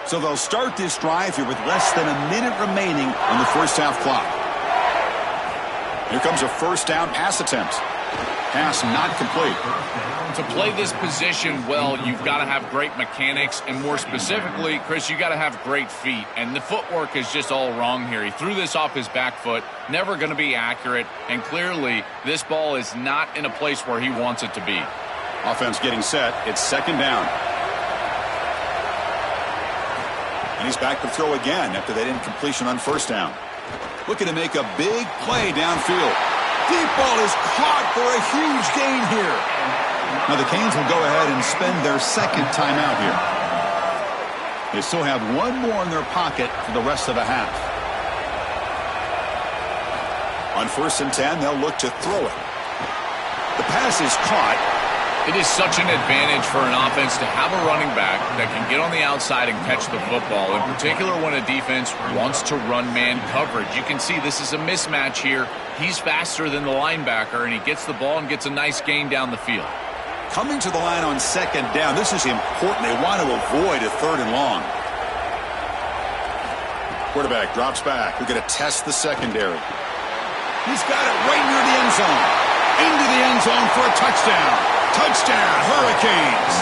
So they'll start this drive here with less than a minute remaining on the first half clock. Here comes a first down pass attempt. Pass not complete. To play this position well, you've got to have great mechanics, and more specifically, Chris, you got to have great feet. And the footwork is just all wrong here. He threw this off his back foot, never going to be accurate, and clearly this ball is not in a place where he wants it to be. Offense getting set. It's second down. And he's back to throw again after that incompletion on first down. Looking to make a big play downfield. Deep ball is caught for a huge gain here. Now the Canes will go ahead and spend their second timeout here. They still have one more in their pocket for the rest of the half. On first and 10, they'll look to throw it. The pass is caught. It is such an advantage for an offense to have a running back that can get on the outside and catch the football, in particular when a defense wants to run man coverage. You can see this is a mismatch here. He's faster than the linebacker, and he gets the ball and gets a nice gain down the field. Coming to the line on second down, this is important. They want to avoid a third and long. Quarterback drops back. We're going to test the secondary. He's got it right near the end zone. Into the end zone for a touchdown. Touchdown, Hurricanes.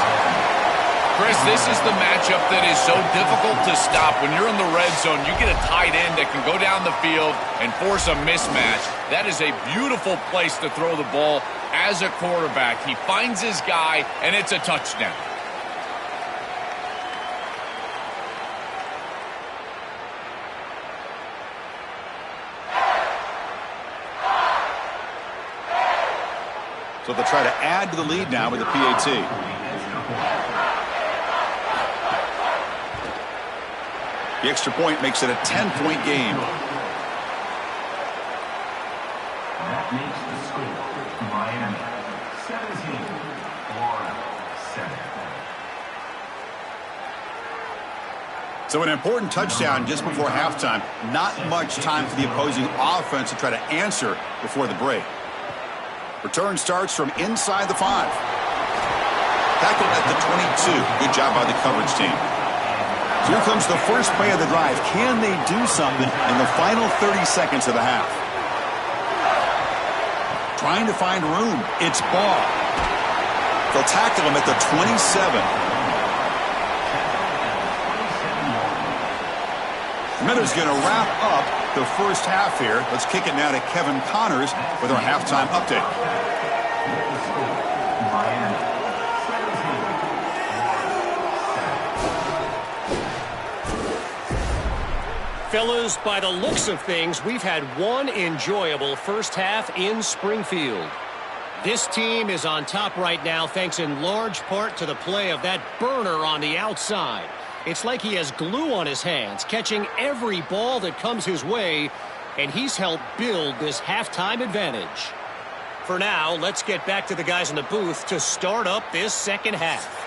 Chris, this is the matchup that is so difficult to stop. When you're in the red zone, you get a tight end that can go down the field and force a mismatch. That is a beautiful place to throw the ball as a quarterback. He finds his guy, and it's a touchdown. So they'll try to add to the lead now with the PAT. The extra point makes it a 10-point game. That makes the score Miami 17, Florida 7. So an important touchdown just before halftime. Not much time for the opposing offense to try to answer before the break. Return starts from inside the 5. Tackled at the 22. Good job by the coverage team. So here comes the first play of the drive. Can they do something in the final 30 seconds of the half? Trying to find room. It's Baugh. They'll tackle him at the 27. Miller's going to wrap up the first half here. Let's kick it now to Kevin Connors with our halftime update. Fellas, by the looks of things, we've had one enjoyable first half in Springfield. This team is on top right now thanks in large part to the play of that burner on the outside. It's like he has glue on his hands, catching every ball that comes his way, and he's helped build this halftime advantage. For now, let's get back to the guys in the booth to start up this second half.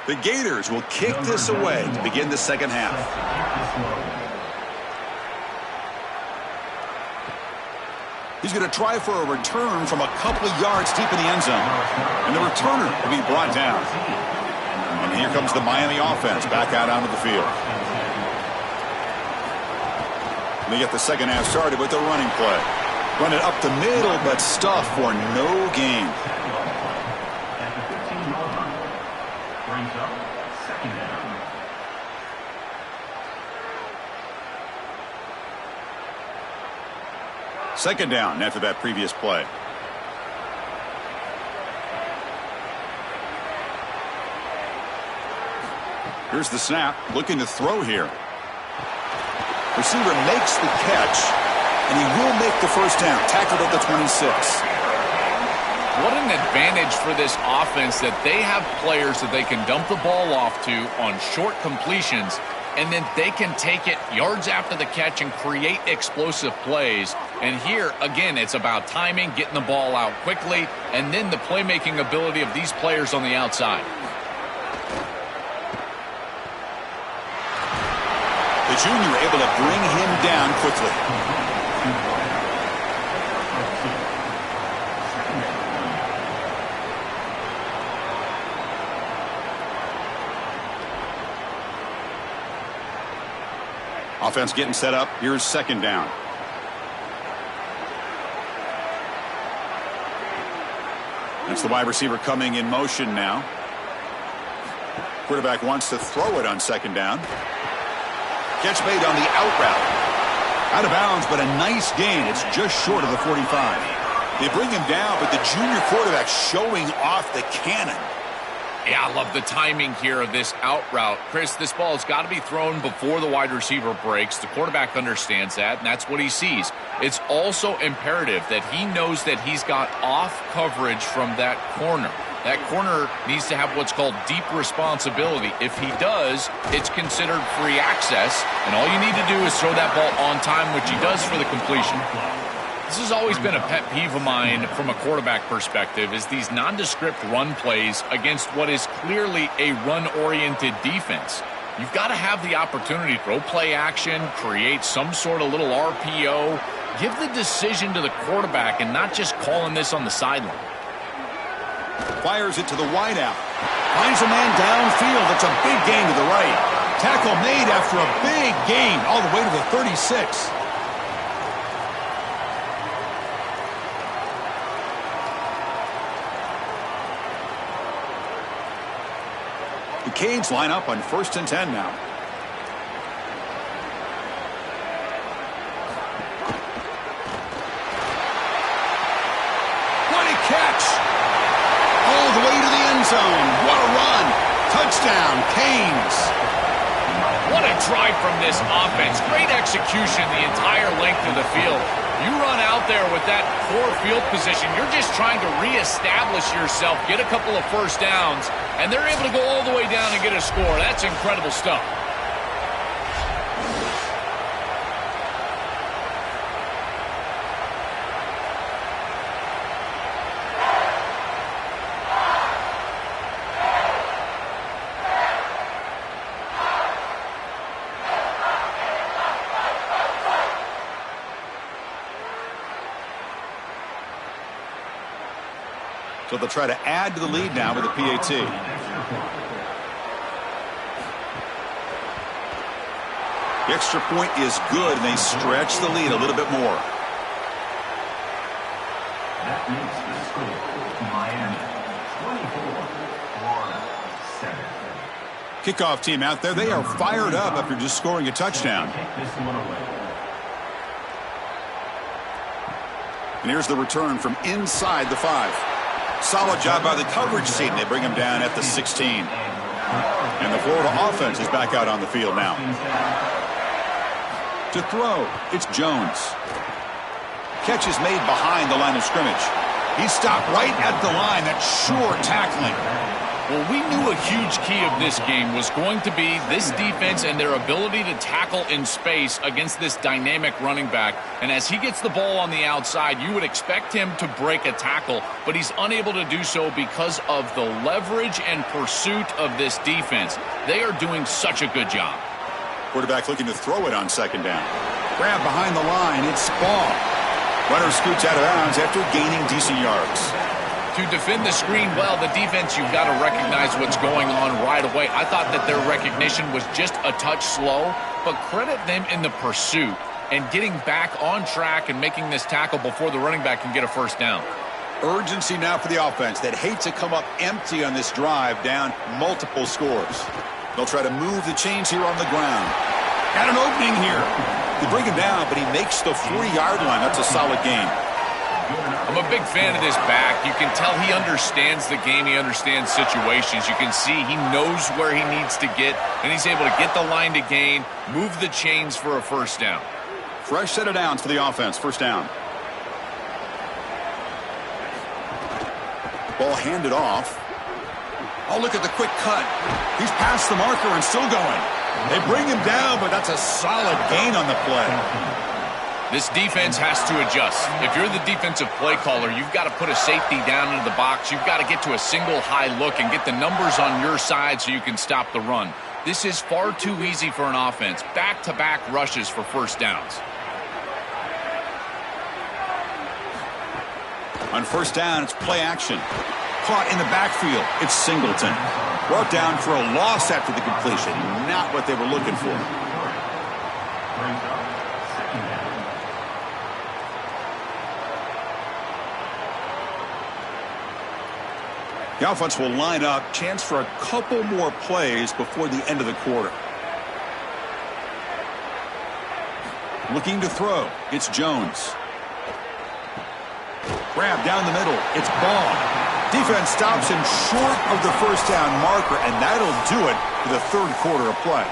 The Gators will kick this away to begin the second half. He's going to try for a return from a couple of yards deep in the end zone. And the returner will be brought down. And here comes the Miami offense back out onto the field. They get the second half started with a running play. Run it up the middle, but stuff for no gain. Second down after that previous play. Here's the snap, looking to throw here. Receiver makes the catch, and he will make the first down. Tackled at the 26. What an advantage for this offense that they have players that they can dump the ball off to on short completions, and then they can take it yards after the catch and create explosive plays. And here, again, it's about timing, getting the ball out quickly, and then the playmaking ability of these players on the outside. The junior able to bring him down quickly. Offense getting set up. Here's second down. That's the wide receiver coming in motion now. Quarterback wants to throw it on second down. Catch made on the out route. Out of bounds, but a nice gain. It's just short of the 45. They bring him down, but the junior quarterback showing off the cannon. Yeah, I love the timing here of this out route. Chris, this ball has got to be thrown before the wide receiver breaks. The quarterback understands that, and that's what he sees. It's also imperative that he knows that he's got off coverage from that corner. That corner needs to have what's called deep responsibility. If he does, it's considered free access, and all you need to do is throw that ball on time, which he does for the completion. This has always been a pet peeve of mine from a quarterback perspective, is these nondescript run plays against what is clearly a run-oriented defense. You've got to have the opportunity to throw play action, create some sort of little RPO, give the decision to the quarterback and not just calling this on the sideline. Fires it to the wideout. Finds a man downfield. It's a big gain to the right. Tackle made after a big gain all the way to the 36. The Canes line up on 1st and 10 now. What a catch! All the way to the end zone. What a run! Touchdown, Canes! What a drive from this offense. Great execution the entire length of the field. You run out there with that poor field position, you're just trying to reestablish yourself, get a couple of first downs, and they're able to go all the way down and get a score. That's incredible stuff. So they'll try to add to the lead now with a PAT. The extra point is good, and they stretch the lead a little bit more. That makes the score Miami 24, Florida 7. Kickoff team out there. They are fired up after just scoring a touchdown. Take this one away. And here's the return from inside the 5. Solid job by the coverage team. They bring him down at the 16. And the Florida offense is back out on the field now. To throw, it's Jones. Catch is made behind the line of scrimmage. He stopped right at the line. That's sure tackling. Well, we knew a huge key of this game was going to be this defense and their ability to tackle in space against this dynamic running back. And as he gets the ball on the outside, you would expect him to break a tackle, but he's unable to do so because of the leverage and pursuit of this defense. They are doing such a good job. Quarterback looking to throw it on second down. Grab behind the line. It's Ball. Runner scoots out of bounds after gaining decent yards. To defend the screen well, the defense, you've got to recognize what's going on right away. I thought that their recognition was just a touch slow, but credit them in the pursuit and getting back on track and making this tackle before the running back can get a first down. Urgency now for the offense. They'd hate to come up empty on this drive, down multiple scores. They'll try to move the chains here on the ground. Got an opening here. They bring him down, but he makes the 40-yard line. That's a solid gain. I'm a big fan of this back. You can tell he understands the game. He understands situations. You can see he knows where he needs to get, and he's able to get the line to gain, move the chains for a first down. Fresh set of downs for the offense. First down. Ball handed off. Oh, look at the quick cut. He's past the marker and still going. They bring him down, but that's a solid gain on the play. This defense has to adjust. If you're the defensive play caller, you've got to put a safety down into the box. You've got to get to a single high look and get the numbers on your side so you can stop the run. This is far too easy for an offense. Back-to-back rushes for first downs. On first down, it's play action. Caught in the backfield. It's Singleton. Brought down for a loss after the completion. Not what they were looking for. The offense will line up. Chance for a couple more plays before the end of the quarter. Looking to throw. It's Jones. Grab down the middle. It's Ball. Defense stops him short of the first down marker, and that'll do it for the third quarter of play.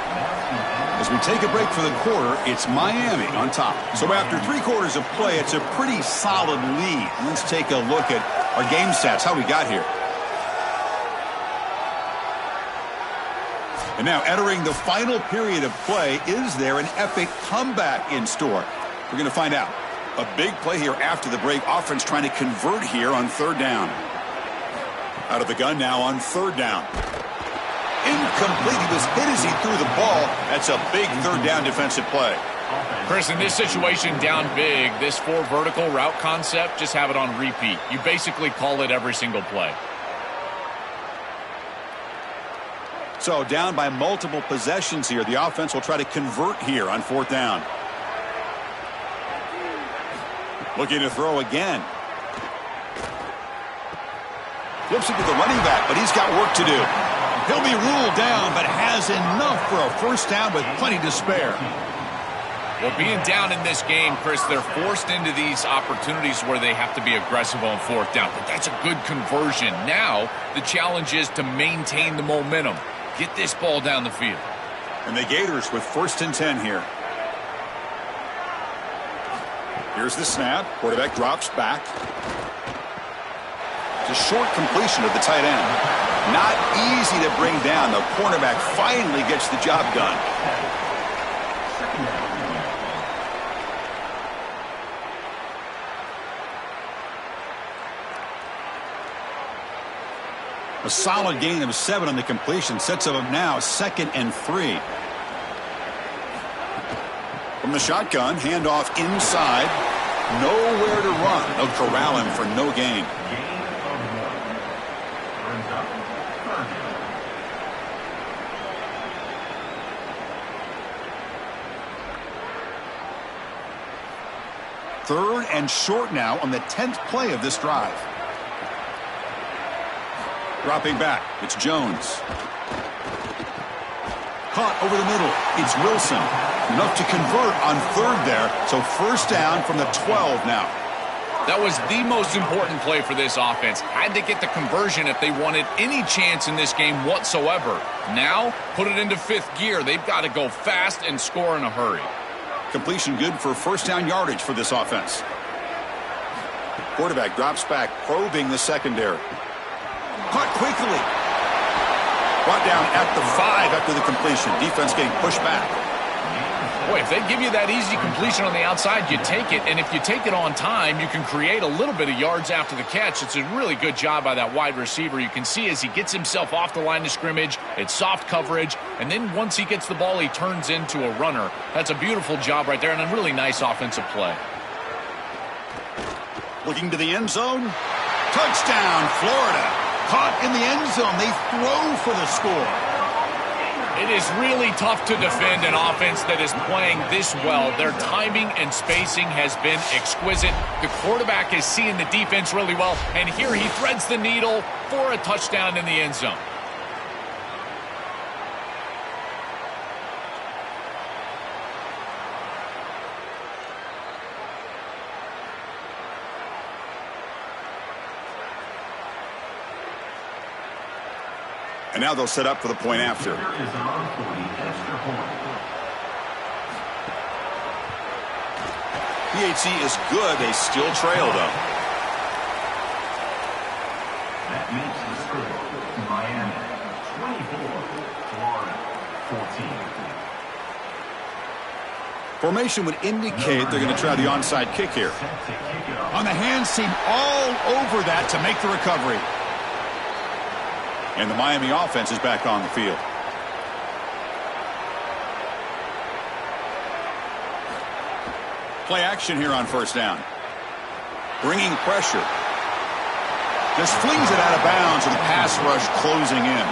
As we take a break for the quarter, it's Miami on top. So after 3 quarters of play, it's a pretty solid lead. Let's take a look at our game stats, how we got here. And now entering the final period of play, is there an epic comeback in store? We're going to find out. A big play here after the break. Offense trying to convert here on third down. Out of the gun now on third down. Incomplete. He was hit as he threw the ball. That's a big third down defensive play. Chris, in this situation down big, this 4 vertical route concept, just have it on repeat. You basically call it every single play. So down by multiple possessions here. The offense will try to convert here on fourth down. Looking to throw again. Flips it to the running back, but he's got work to do. He'll be ruled down, but has enough for a first down with plenty to spare. Well, being down in this game, Chris, they're forced into these opportunities where they have to be aggressive on fourth down. But that's a good conversion. Now, the challenge is to maintain the momentum. Get this ball down the field. And the Gators with 1st and 10 here. Here's the snap. Quarterback drops back. It's a short completion of the tight end. Not easy to bring down. The cornerback finally gets the job done. A solid gain of 7 on the completion sets up now 2nd and 3. From the shotgun, handoff inside. Nowhere to run. They'll corral him for no gain. Third and short now on the 10th play of this drive. Dropping back, it's Jones. Caught over the middle, it's Wilson. Enough to convert on 3rd there, so first down from the 12 now. That was the most important play for this offense. Had to get the conversion if they wanted any chance in this game whatsoever. Now, put it into 5th gear. They've got to go fast and score in a hurry. Completion good for first down yardage for this offense. Quarterback drops back, probing the secondary. Caught quickly. Brought down at the 5 after the completion. Defense getting pushed back. Boy, if they give you that easy completion on the outside, you take it. And if you take it on time, you can create a little bit of yards after the catch. It's a really good job by that wide receiver. You can see as he gets himself off the line of scrimmage, it's soft coverage. And then once he gets the ball, he turns into a runner. That's a beautiful job right there and a really nice offensive play. Looking to the end zone. Touchdown, Florida. Caught in the end zone. They throw for the score. It is really tough to defend an offense that is playing this well. Their timing and spacing has been exquisite. The quarterback is seeing the defense really well, and here he threads the needle for a touchdown in the end zone. And now they'll set up for the point after. PHC is good. They still trail, though. That makes the score Miami 24, Florida 14. Formation would indicate they're going to try the onside kick here. On the hands team all over that to make the recovery. And the Miami offense is back on the field. Play action here on first down. Bringing pressure. Just flings it out of bounds with the pass rush closing in.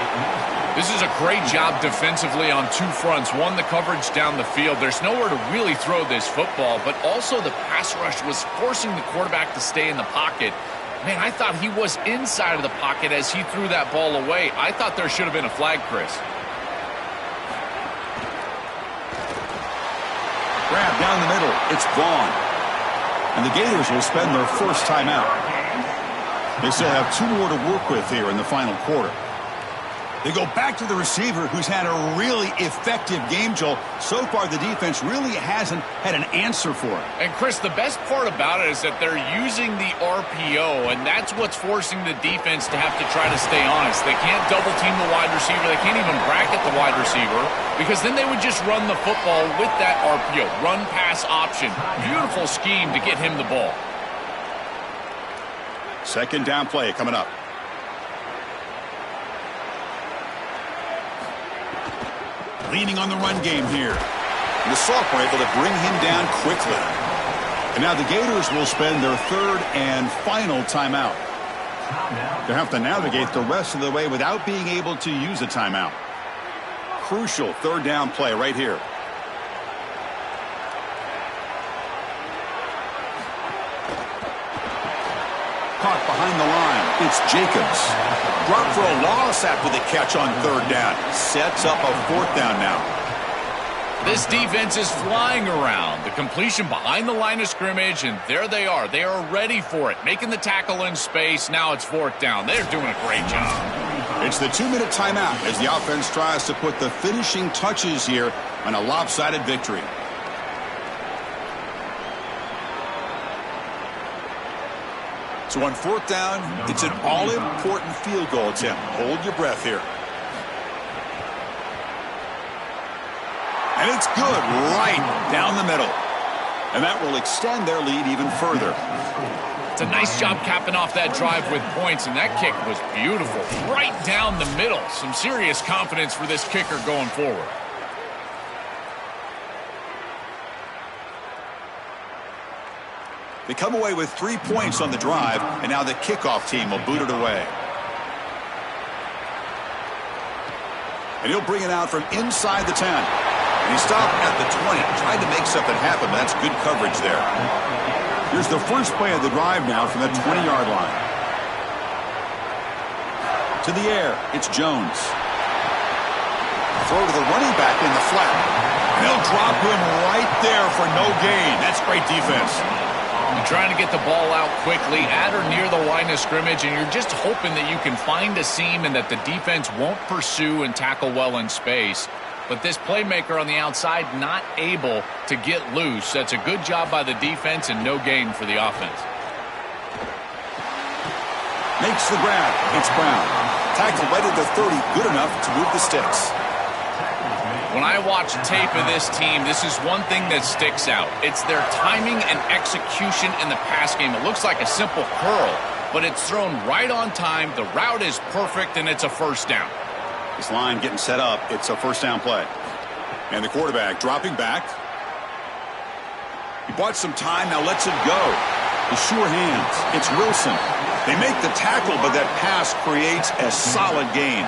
This is a great job defensively on 2 fronts. One, the coverage down the field. There's nowhere to really throw this football, but also the pass rush was forcing the quarterback to stay in the pocket. Man, I thought he was inside of the pocket as he threw that ball away. I thought there should have been a flag, Chris. Grab down the middle. It's Vaughn. And the Gators will spend their first timeout. They still have 2 more to work with here in the final quarter. They go back to the receiver who's had a really effective game, Joel. So far, the defense really hasn't had an answer for it. And, Chris, the best part about it is that they're using the RPO, and that's what's forcing the defense to have to try to stay honest. They can't double-team the wide receiver. They can't even bracket the wide receiver because then they would just run the football with that RPO, run-pass option. Beautiful scheme to get him the ball. Second down play coming up. Leaning on the run game here. And the Sophomore able to bring him down quickly. And now the Gators will spend their 3rd and final timeout. They have to navigate the rest of the way without being able to use a timeout. Crucial 3rd down play right here. Caught behind the line. It's Jacobs. Dropped for a loss after the catch on 3rd down. Sets up a 4th down now. This defense is flying around. The completion behind the line of scrimmage, and there they are. They are ready for it. Making the tackle in space. Now it's 4th down. They're doing a great job. It's the 2-minute timeout as the offense tries to put the finishing touches here on a lopsided victory. So on fourth down, it's an all-important field goal attempt. Hold your breath here. And it's good right down the middle. And that will extend their lead even further. It's a nice job capping off that drive with points, and that kick was beautiful. Right down the middle. Some serious confidence for this kicker going forward. They come away with 3 points on the drive, and now the kickoff team will boot it away. And he'll bring it out from inside the 10. And he stopped at the 20, tried to make something happen, but that's good coverage there. Here's the first play of the drive now from the 20-yard line. To the air, it's Jones. Throw to the running back in the flat. And they'll drop him right there for no gain. That's great defense. You're trying to get the ball out quickly at or near the line of scrimmage, and you're just hoping that you can find a seam and that the defense won't pursue and tackle well in space. But this playmaker on the outside not able to get loose. That's a good job by the defense and no gain for the offense. Makes the grab. It's Brown. Tackle right at the 30. Good enough to move the sticks. When I watch tape of this team, this is one thing that sticks out. It's their timing and execution in the pass game. It looks like a simple curl, but it's thrown right on time. The route is perfect, and it's a first down. This line getting set up. It's a first down play. And the quarterback dropping back. He bought some time, now lets it go. The sure hands. It's Wilson. They make the tackle, but that pass creates a solid gain.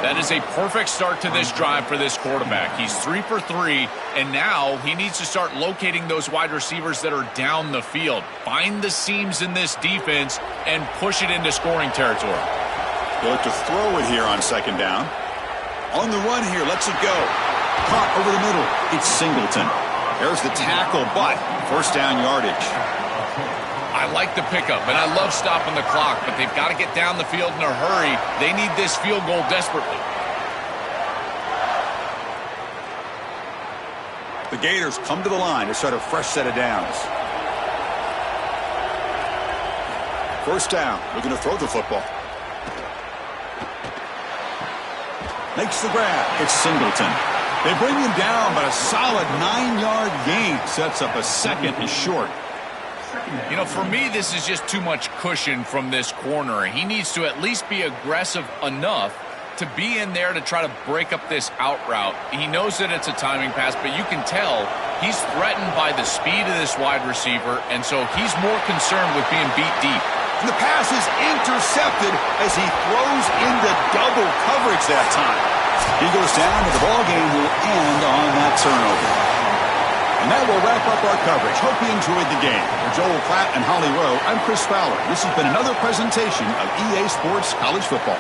That is a perfect start to this drive for this quarterback. He's 3 for 3, and now he needs to start locating those wide receivers that are down the field. Find the seams in this defense and push it into scoring territory. They look to throw it here on second down. On the run here, lets it go. Caught over the middle. It's Singleton. There's the tackle, but first down yardage. I like the pickup, and I love stopping the clock, but they've got to get down the field in a hurry. They need this field goal desperately. The Gators come to the line to start a fresh set of downs. First down, looking to throw the football. Makes the grab. It's Singleton. They bring him down, but a solid 9-yard gain sets up a second and short. You know, for me, this is just too much cushion from this corner. He needs to at least be aggressive enough to be in there to try to break up this out route. He knows that it's a timing pass, but you can tell he's threatened by the speed of this wide receiver, and so he's more concerned with being beat deep. And the pass is intercepted as he throws into double coverage that time. He goes down, and the ball game will end on that turnover. And that will wrap up our coverage. Hope you enjoyed the game. For Joel Klatt and Holly Rowe, I'm Chris Fowler. This has been another presentation of EA Sports College Football.